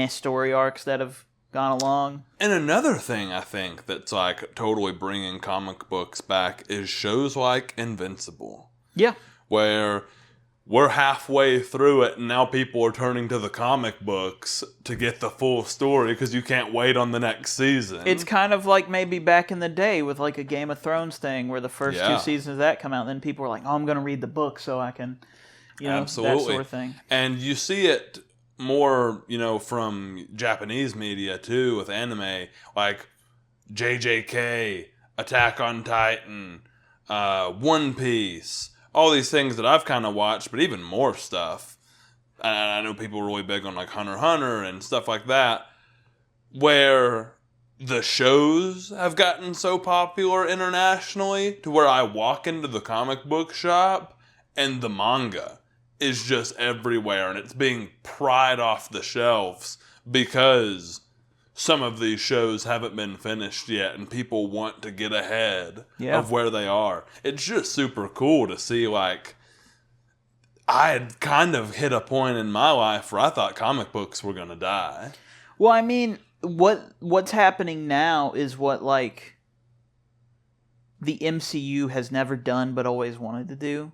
story arcs that have gone along. And another thing I think that's like totally bringing comic books back is shows like Invincible. Yeah. Where we're halfway through it and now people are turning to the comic books to get the full story because you can't wait on the next season. It's kind of like maybe back in the day with like a Game of Thrones thing where the first 2 seasons of that come out, and then people were like, oh, I'm going to read the book so I can, Absolutely. that sort of thing. And you see it more, from Japanese media too, with anime, like JJK, Attack on Titan, One Piece, all these things that I've kind of watched, but even more stuff. And I know people are really big on like Hunter x Hunter and stuff like that, where the shows have gotten so popular internationally to where I walk into the comic book shop and the manga is just everywhere and it's being pried off the shelves because some of these shows haven't been finished yet and people want to get ahead of where they are. It's just super cool to see, like, I had kind of hit a point in my life where I thought comic books were going to die. Well, I mean, what's happening now is what, like, the MCU has never done but always wanted to do.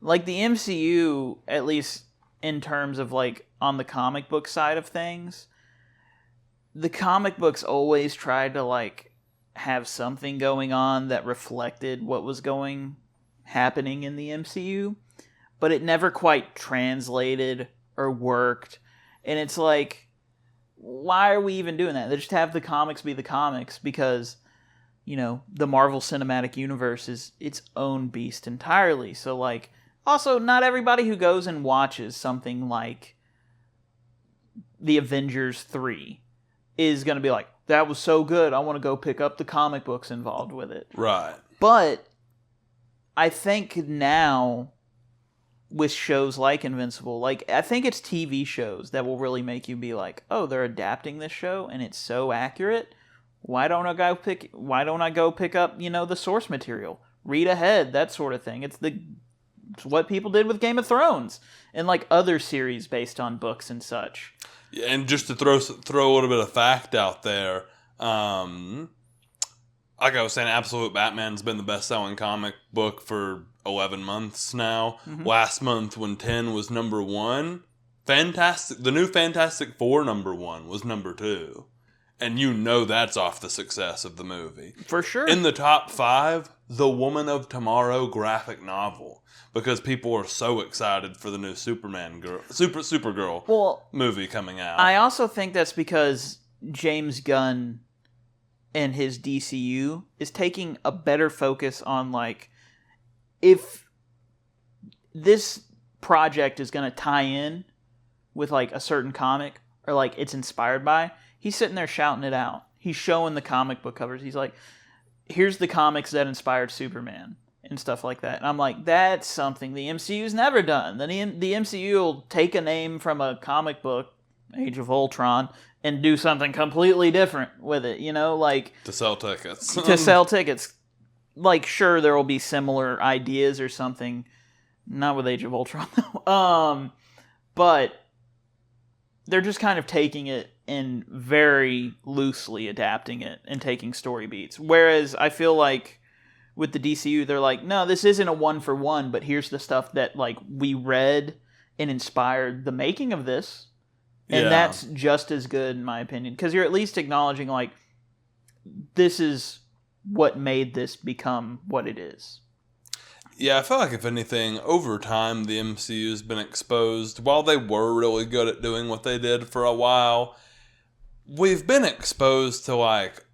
Like, the MCU, at least in terms of, like, on the comic book side of things, the comic books always tried to, like, have something going on that reflected what was happening in the MCU, but it never quite translated or worked. And it's like, why are we even doing that? They just have the comics be the comics because, you know, the Marvel Cinematic Universe is its own beast entirely. So, like, also, not everybody who goes and watches something like the Avengers 3 is going to be like, that was so good, I want to go pick up the comic books involved with it. Right. But I think now, with shows like Invincible, like, I think it's TV shows that will really make you be like, oh, they're adapting this show and it's so accurate. Why don't I go pick up, you know, the source material, read ahead, that sort of thing. It's what people did with Game of Thrones and, like, other series based on books and such. Yeah, and just to throw a little bit of fact out there, like I was saying, Absolute Batman's been the best-selling comic book for 11 months now. Mm-hmm. Last month, when 10 was number 1, the new Fantastic Four number 1 was number 2. And you know that's off the success of the movie. For sure. In the top 5, The Woman of Tomorrow graphic novel. Because people are so excited for the new Supergirl movie coming out. I also think that's because James Gunn and his DCU is taking a better focus on, like, if this project is going to tie in with, like, a certain comic or, like, it's inspired by, he's sitting there shouting it out. He's showing the comic book covers. He's like, here's the comics that inspired Superman and stuff like that. And I'm like, that's something the MCU's never done. The MCU will take a name from a comic book, Age of Ultron, and do something completely different with it, you know, like... To sell tickets. Like, sure, there will be similar ideas or something. Not with Age of Ultron, though. But they're just kind of taking it and very loosely adapting it and taking story beats. Whereas I feel like with the DCU, they're like, no, this isn't a one-for-one, but here's the stuff that, like, we read and inspired the making of this. And that's just as good, in my opinion. Because you're at least acknowledging, like, this is what made this become what it is. Yeah, I feel like, if anything, over time, the MCU's been exposed. While they were really good at doing what they did for a while, we've been exposed to, like,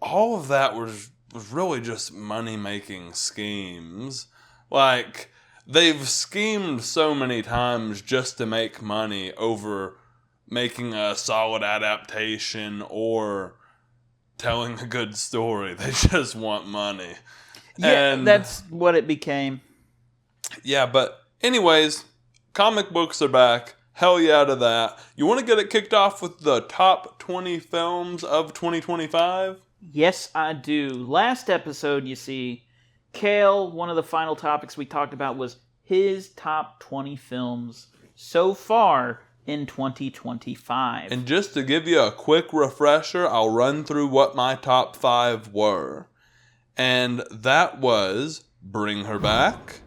all of that was really just money-making schemes. Like, they've schemed so many times just to make money over making a solid adaptation or telling a good story. They just want money. Yeah, and that's what it became. Yeah, but anyways, comic books are back. Hell yeah to that. You want to get it kicked off with the top 20 films of 2025? Yes, I do. Last episode, you see, Kale, one of the final topics we talked about was his top 20 films so far in 2025. And just to give you a quick refresher, I'll run through what my top 5 were. And that was Bring Her Back,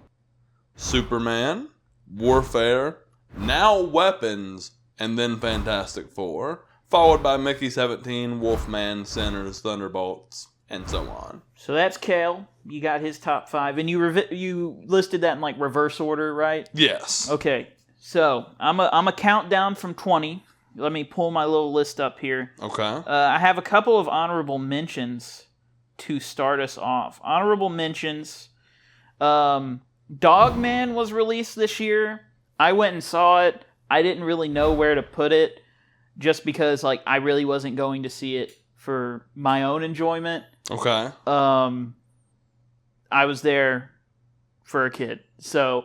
Superman, Warfare, Now Weapons, and then Fantastic Four, followed by Mickey 17, Wolfman, Sinners, Thunderbolts, and so on. So that's Kale. You got his top 5, and you listed that in, like, reverse order, right? Yes. Okay. So I'm a countdown from 20. Let me pull my little list up here. Okay. I have a couple of honorable mentions to start us off. Honorable mentions. Dogman was released this year. I went and saw it. I didn't really know where to put it, just because, like, I really wasn't going to see it for my own enjoyment. Okay. I was there for a kid. So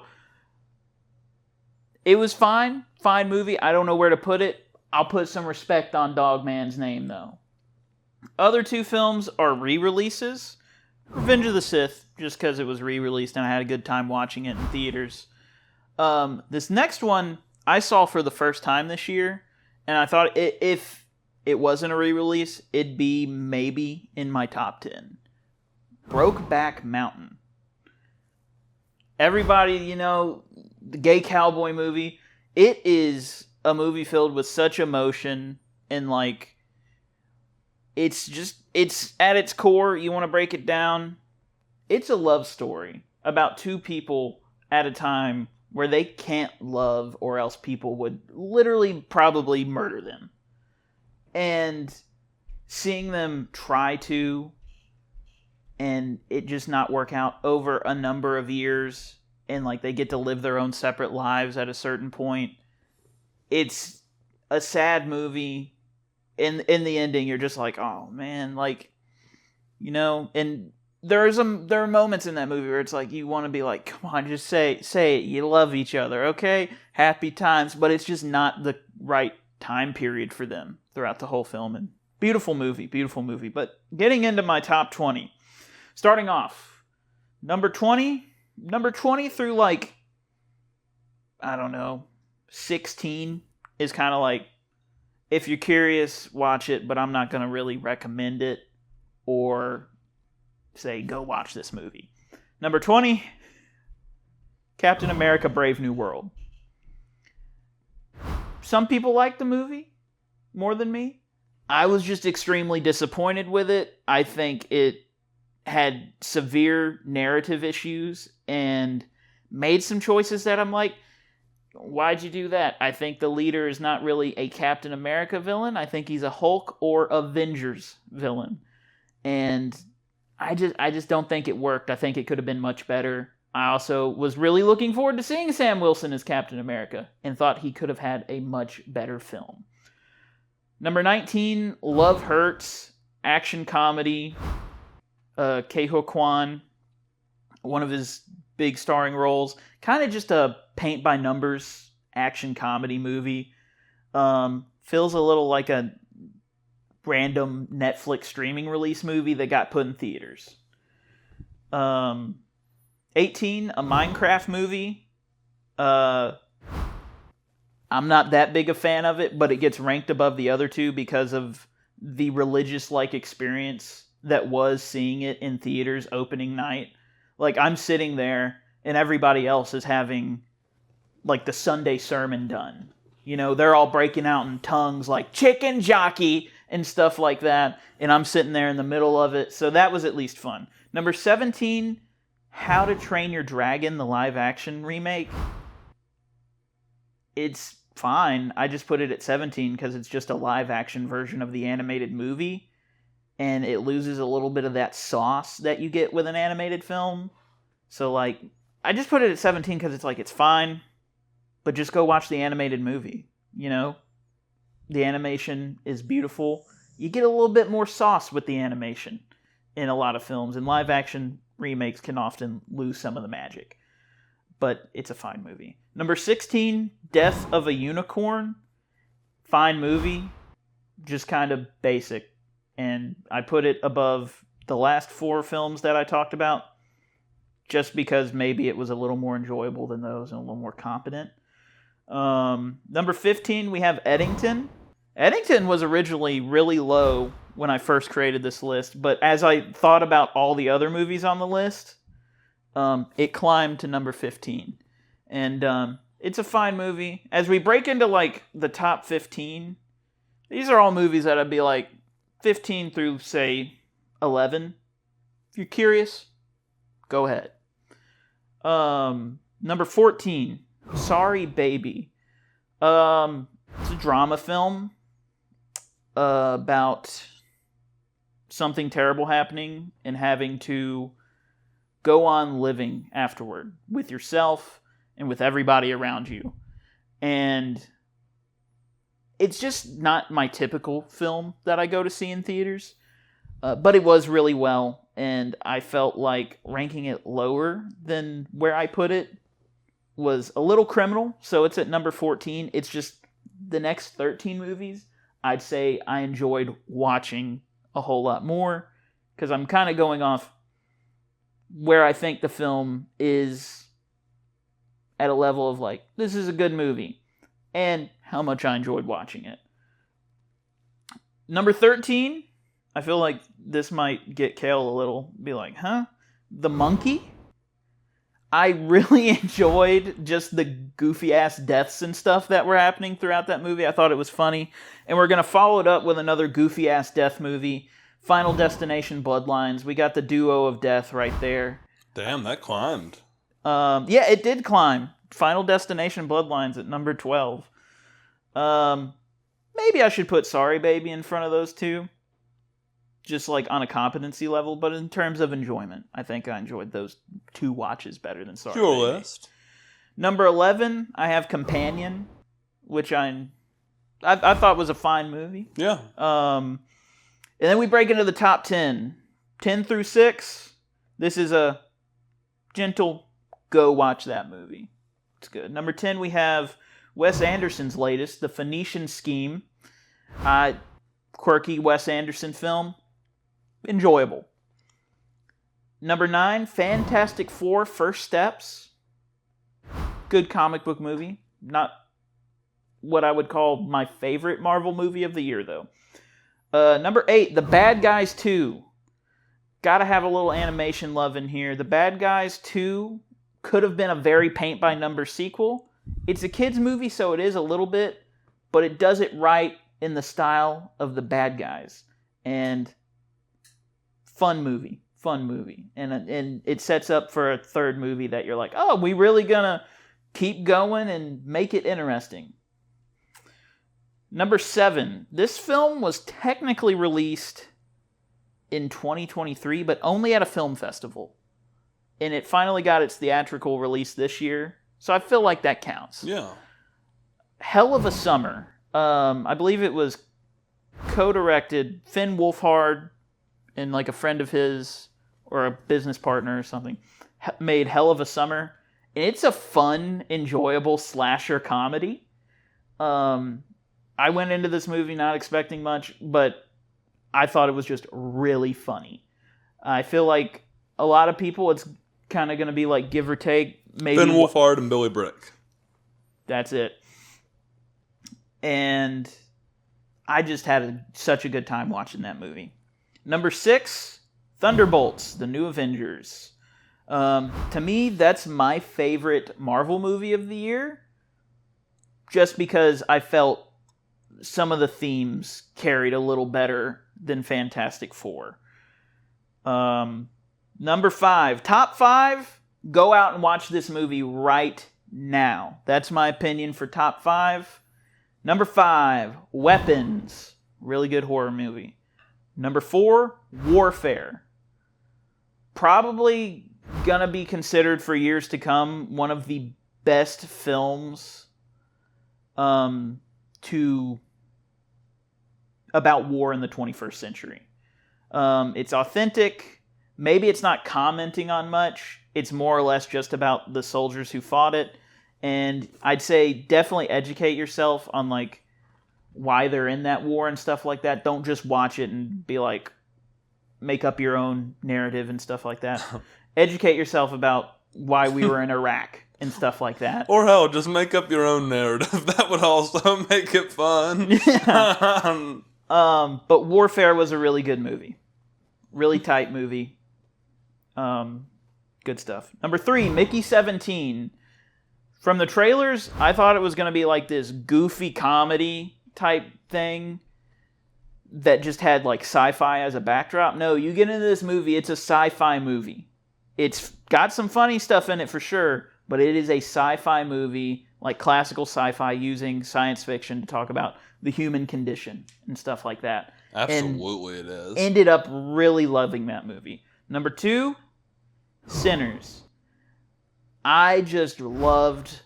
it was fine. Fine movie. I don't know where to put it. I'll put some respect on Dogman's name, though. Other two films are re-releases. Revenge of the Sith, just because it was re-released and I had a good time watching it in theaters. This next one I saw for the first time this year, and I thought if it wasn't a re-release, it'd be maybe in my top 10. Brokeback Mountain. Everybody, the gay cowboy movie, it is a movie filled with such emotion and it's at its core, you want to break it down, it's a love story about two people at a time where they can't love or else people would literally probably murder them. And seeing them try to and it just not work out over a number of years and they get to live their own separate lives at a certain point. It's a sad movie. In the ending, you're just like, oh man, and there are moments in that movie where it's like you want to be like, come on, just say it, you love each other, okay? Happy times, but it's just not the right time period for them throughout the whole film. And beautiful movie. But getting into my top 20, starting off, number 20 through I don't know, 16 is kind of if you're curious, watch it, but I'm not going to really recommend it or say, go watch this movie. Number 20, Captain America Brave New World. Some people like the movie more than me. I was just extremely disappointed with it. I think it had severe narrative issues and made some choices that I'm like, why'd you do that? I think the leader is not really a Captain America villain. I think he's a Hulk or Avengers villain. And I just don't think it worked. I think it could have been much better. I also was really looking forward to seeing Sam Wilson as Captain America and thought he could have had a much better film. Number 19, Love Hurts, action comedy. Ke-Huy Quan, one of his big starring roles. Kind of just a paint-by-numbers action comedy movie. Feels a little like a random Netflix streaming release movie that got put in theaters. 18, a Minecraft movie. I'm not that big a fan of it, but it gets ranked above the other two because of the religious-like experience that was seeing it in theaters opening night. I'm sitting there, and everybody else is having, the Sunday sermon done. They're all breaking out in tongues like chicken jockey and stuff like that, and I'm sitting there in the middle of it, so that was at least fun. Number 17, How to Train Your Dragon, the live-action remake. It's fine. I just put it at 17 because it's just a live-action version of the animated movie, and it loses a little bit of that sauce that you get with an animated film. So, I just put it at 17 because it's fine, but just go watch the animated movie, The animation is beautiful. You get a little bit more sauce with the animation in a lot of films, and live-action remakes can often lose some of the magic. But it's a fine movie. Number 16, Death of a Unicorn. Fine movie, just kind of basic. And I put it above the last 4 films that I talked about, just because maybe it was a little more enjoyable than those and a little more competent. Number 15, we have Eddington. Eddington was originally really low when I first created this list, but as I thought about all the other movies on the list, it climbed to number 15. And it's a fine movie. As we break into the top 15, these are all movies that I'd be 15 through, say, 11. If you're curious, go ahead. Number 14, Sorry Baby. It's a drama film about something terrible happening and having to go on living afterward with yourself and with everybody around you. And it's just not my typical film that I go to see in theaters. But it was really well, and I felt like ranking it lower than where I put it was a little criminal, so it's at number 14. It's just the next 13 movies, I'd say I enjoyed watching a whole lot more, because I'm kind of going off where I think the film is at a level of like, this is a good movie, and how much I enjoyed watching it. Number 13, I feel like this might get Kale a little, be like, huh? The Monkey? I really enjoyed just the goofy-ass deaths and stuff that were happening throughout that movie. I thought it was funny. And we're going to follow it up with another goofy-ass death movie, Final Destination Bloodlines. We got the duo of death right there. Damn, that climbed. Yeah, it did climb. Final Destination Bloodlines at number 12. Maybe I should put Sorry Baby in front of those two. Just like on a competency level, but in terms of enjoyment, I think I enjoyed those two watches better than Sorry Your Baby. list. Number 11, I have Companion, which I thought was a fine movie. Yeah. And then we break into the top 10. 10 through 6, this is a gentle go watch that movie. It's good. Number 10, we have Wes Anderson's latest, The Phoenician Scheme. Quirky Wes Anderson film. Enjoyable. Number 9, Fantastic Four: First Steps. Good comic book movie. Not what I would call my favorite Marvel movie of the year, though. Number 8, The Bad Guys 2. Gotta have a little animation love in here. The Bad Guys 2 could have been a very paint-by-number sequel. It's a kid's movie, so it is a little bit, but it does it right in the style of The Bad Guys. And fun movie. And it sets up for a third movie that you're like, oh, we really gonna keep going and make it interesting. Number 7. This film was technically released in 2023, but only at a film festival. And it finally got its theatrical release this year. So I feel like that counts. Yeah. Hell of a Summer. I believe it was co-directed Finn Wolfhard and like a friend of his or a business partner or something made Hell of a Summer. And it's a fun, enjoyable slasher comedy. I went into this movie not expecting much, but I thought it was just really funny. I feel like a lot of people, it's kind of going to be like give or take. Maybe Finn Wolfhard and Billy Brick. That's it. And I just had such a good time watching that movie. Number 6, Thunderbolts, The New Avengers. To me, that's my favorite Marvel movie of the year. Just because I felt some of the themes carried a little better than Fantastic Four. Number 5, top 5, go out and watch this movie right now. That's my opinion for top 5. Number 5, Weapons. Really good horror movie. Number 4, Warfare. Probably gonna be considered for years to come one of the best films about war in the 21st century. It's authentic. Maybe it's not commenting on much. It's more or less just about the soldiers who fought it. And I'd say definitely educate yourself on like why they're in that war and stuff like that. Don't just watch it and be like, make up your own narrative and stuff like that. Educate yourself about why we were in Iraq and stuff like that. Or hell, just make up your own narrative. That would also make it fun. Yeah. But Warfare was a really good movie. Really tight movie. Good stuff. Number 3, Mickey 17. From the trailers, I thought it was going to be like this goofy comedy type thing that just had like sci-fi as a backdrop. No, you get into this movie, it's a sci-fi movie. It's got some funny stuff in it for sure, but it is a sci-fi movie, like classical sci-fi using science fiction to talk about the human condition and stuff like that. Absolutely it is. Ended up really loving that movie. Number 2, Sinners. I just loved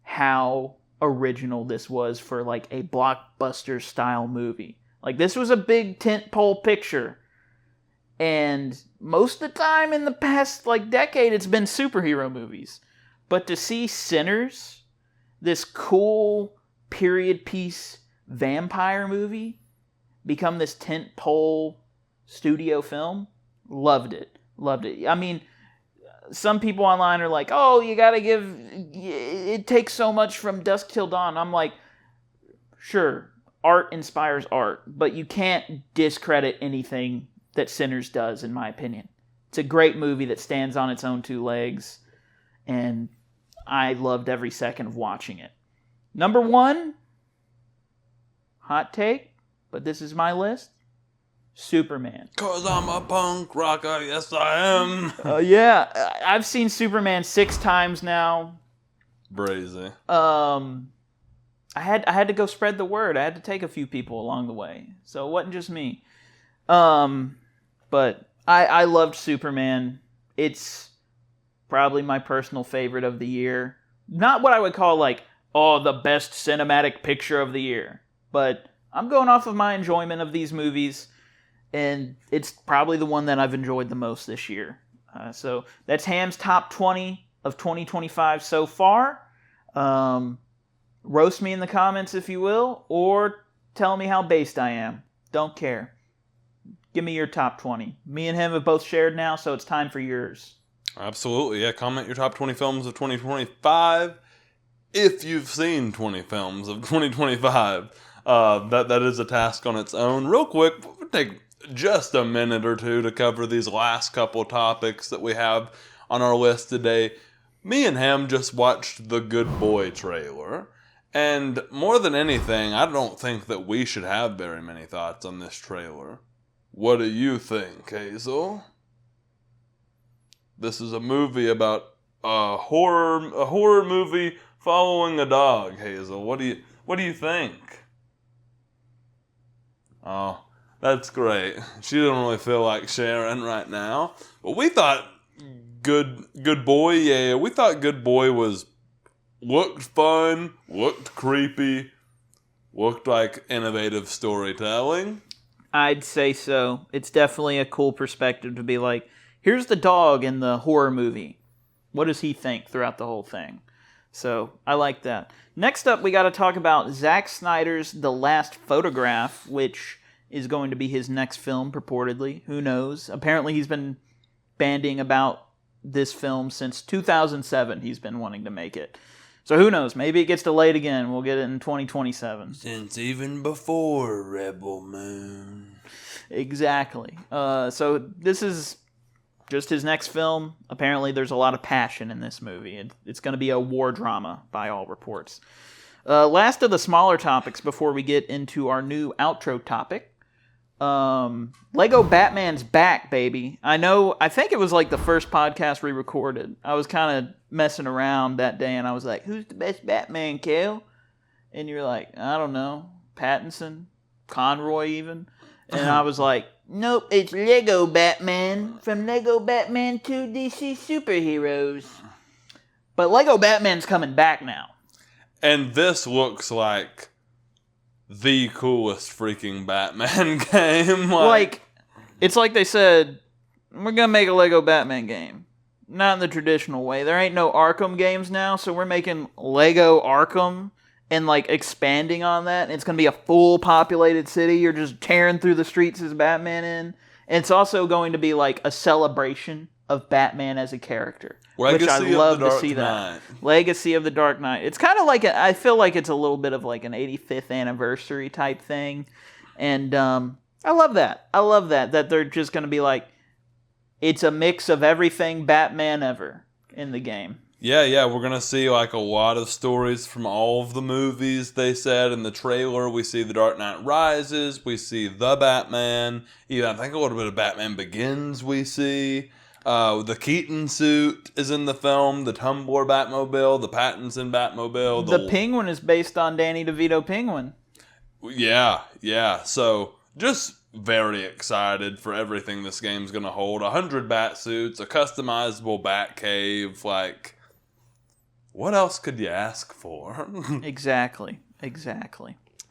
how original this was for like a blockbuster style movie. Like, this was a big tentpole picture. And most of the time in the past, like, decade, it's been superhero movies. But to see Sinners, this cool period piece vampire movie, become this tentpole studio film, loved it. Loved it. I mean, some people online are like, oh, you gotta give... It takes so much from Dusk Till Dawn. I'm like, sure, art inspires art, but you can't discredit anything that Sinners does, in my opinion. It's a great movie that stands on its own two legs, and I loved every second of watching it. Number 1, hot take, but this is my list, Superman. 'Cause I'm a punk rocker, yes I am. Yeah, I've seen Superman 6 times now. Brazy. I had to go spread the word. I had to take a few people along the way, so it wasn't just me. But I loved Superman. It's probably my personal favorite of the year. Not what I would call like, oh, the best cinematic picture of the year, but I'm going off of my enjoyment of these movies, and it's probably the one that I've enjoyed the most this year. So that's Hamm's top 20 of 2025 so far. Roast me in the comments if you will, or tell me how based I am. Don't care. Give me your top 20. Me and him have both shared now, so it's time for yours. Absolutely, yeah. Comment your top 20 films of 2025 if you've seen 20 films of 2025. That is a task on its own. Real quick, we'll take just a minute or two to cover these last couple topics that we have on our list today. Me and Hamm just watched the Good Boy trailer. And more than anything, I don't think that we should have very many thoughts on this trailer. What do you think, Hazel? This is a movie about a horror movie following a dog, Hazel. What do you think? Oh, that's great. She doesn't really feel like sharing right now. But we thought Good Boy, yeah, we thought Good Boy looked fun, looked creepy, looked like innovative storytelling. I'd say so. It's definitely a cool perspective to be like, here's the dog in the horror movie. What does he think throughout the whole thing? So, I like that. Next up, we got to talk about Zack Snyder's The Last Photograph, which is going to be his next film, purportedly. Who knows? Apparently, he's been bandying about this film since 2007. He's been wanting to make it. So who knows? Maybe it gets delayed again. We'll get it in 2027. Since even before Rebel Moon. Exactly. So this is just his next film. Apparently there's a lot of passion in this movie. It's going to be a war drama by all reports. Last of the smaller topics before we get into our new outro topic. Lego Batman's back, baby. I think it was like the first podcast we recorded. I was kind of messing around that day and I was like, who's the best Batman, Kale? And you're like, I don't know, Pattinson, Conroy even. And I was like, nope, it's Lego Batman from Lego Batman 2 DC Superheroes. But Lego Batman's coming back now. And this looks like the coolest freaking Batman game. It's like they said, we're going to make a Lego Batman game. Not in the traditional way. There ain't no Arkham games now, so we're making Lego Arkham and expanding on that. And it's going to be a full populated city. You're just tearing through the streets as Batman in. And it's also going to be a celebration of Batman as a character. Legacy which I love to see Knight. that. Legacy of the Dark Knight. It's kind of I feel like it's a little bit of an 85th anniversary type thing. And I love that. I love that they're just going to be it's a mix of everything Batman ever in the game. Yeah, we're going to see a lot of stories from all of the movies, they said. In the trailer, we see The Dark Knight Rises, we see The Batman, even I think a little bit of Batman Begins we see. The Keaton suit is in the film, the Tumblr Batmobile, the Pattinson Batmobile. The Penguin is based on Danny DeVito Penguin. Yeah. So, just very excited for everything this game's going to hold. 100 bat suits, a customizable bat cave, What else could you ask for? Exactly.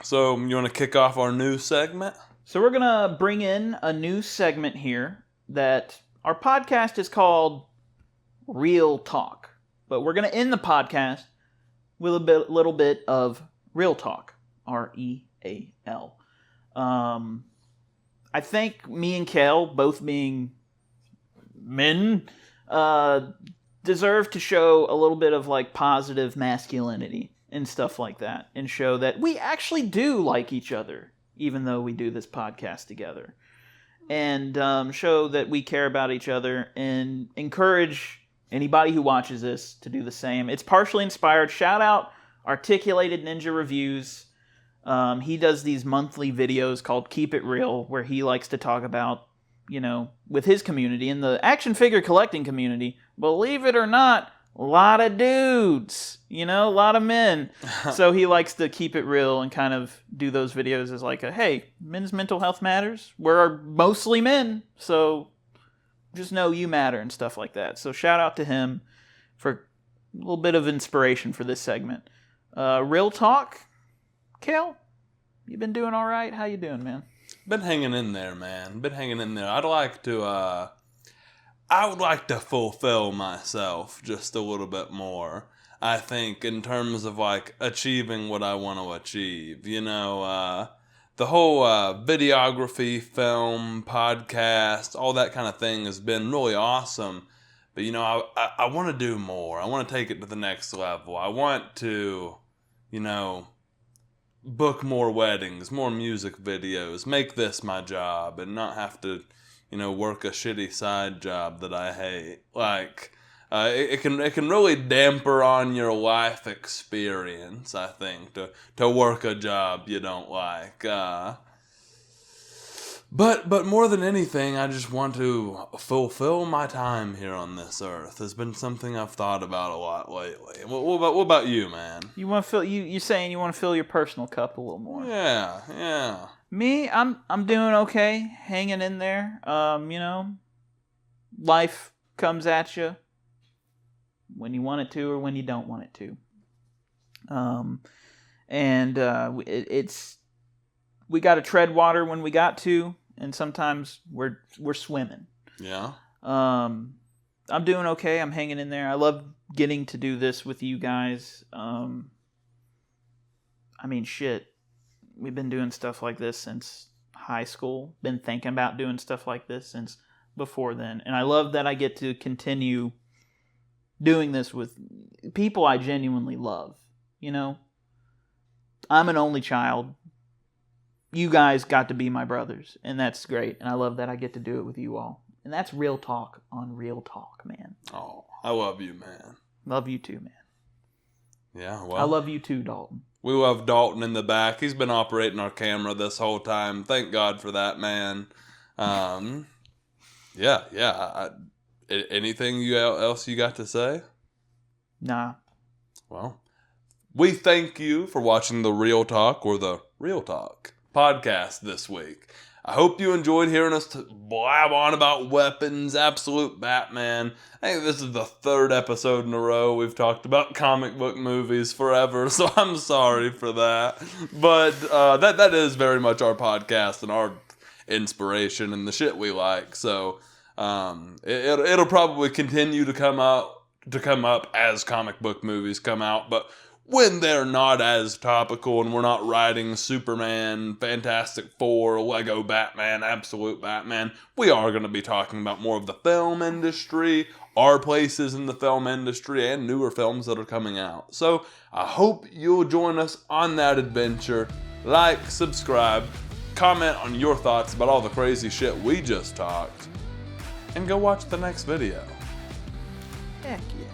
So, you want to kick off our new segment? So we're going to bring in a new segment here that our podcast is called Real Talk. But we're going to end the podcast with a little bit of Real Talk. R-E-A-L. I think me and Kel, both being men, deserve to show a little bit of like positive masculinity and stuff like that, and show that we actually do like each other, even though we do this podcast together, and show that we care about each other, and encourage anybody who watches this to do the same. It's partially inspired. Shout out Articulated Ninja Reviews. He does these monthly videos called Keep It Real, where he likes to talk about, with his community, in the action figure collecting community, believe it or not, a lot of dudes, a lot of men. So he likes to keep it real and kind of do those videos as like hey, men's mental health matters. We're mostly men, so just know you matter and stuff like that. So shout out to him for a little bit of inspiration for this segment. Real Talk, Kel, you been doing all right? How you doing, man? Been hanging in there, man. Been hanging in there. I would like to fulfill myself just a little bit more. I think in terms of like achieving what I want to achieve. The whole videography, film, podcast, all that kind of thing has been really awesome. But I want to do more. I want to take it to the next level. I want to, book more weddings, more music videos, make this my job, and not have to, work a shitty side job that I hate. Like, it can really damper on your life experience, I think, to work a job you don't like. But more than anything, I just want to fulfill my time here on this earth. Has been something I've thought about a lot lately. What about you, man? You want to fill you saying you want to fill your personal cup a little more? Yeah. Me, I'm doing okay, hanging in there. Life comes at you when you want it to or when you don't want it to. It's we got to tread water when we got to, and sometimes we're swimming. Yeah. I'm doing okay. I'm hanging in there. I love getting to do this with you guys. Shit. We've been doing stuff like this since high school. Been thinking about doing stuff like this since before then. And I love that I get to continue doing this with people I genuinely love. I'm an only child. You guys got to be my brothers, and that's great. And I love that I get to do it with you all. And that's Real Talk on Real Talk, man. Oh, I love you, man. Love you too, man. Yeah, well. I love you too, Dalton. We love Dalton in the back. He's been operating our camera this whole time. Thank God for that, man. Anything else you got to say? Nah. Well, we thank you for watching the Real Talk or the Real Talk podcast this week. I hope you enjoyed hearing us blab on about weapons, absolute Batman. I think this is the third episode in a row we've talked about comic book movies forever, so I'm sorry for that. But that is very much our podcast and our inspiration and the shit we like. So it'll probably continue to come up as comic book movies come out, but when they're not as topical and we're not writing Superman, Fantastic Four, Lego Batman, Absolute Batman, we are going to be talking about more of the film industry, our places in the film industry, and newer films that are coming out. So I hope you'll join us on that adventure. Like, subscribe, comment on your thoughts about all the crazy shit we just talked, and go watch the next video. Heck yeah.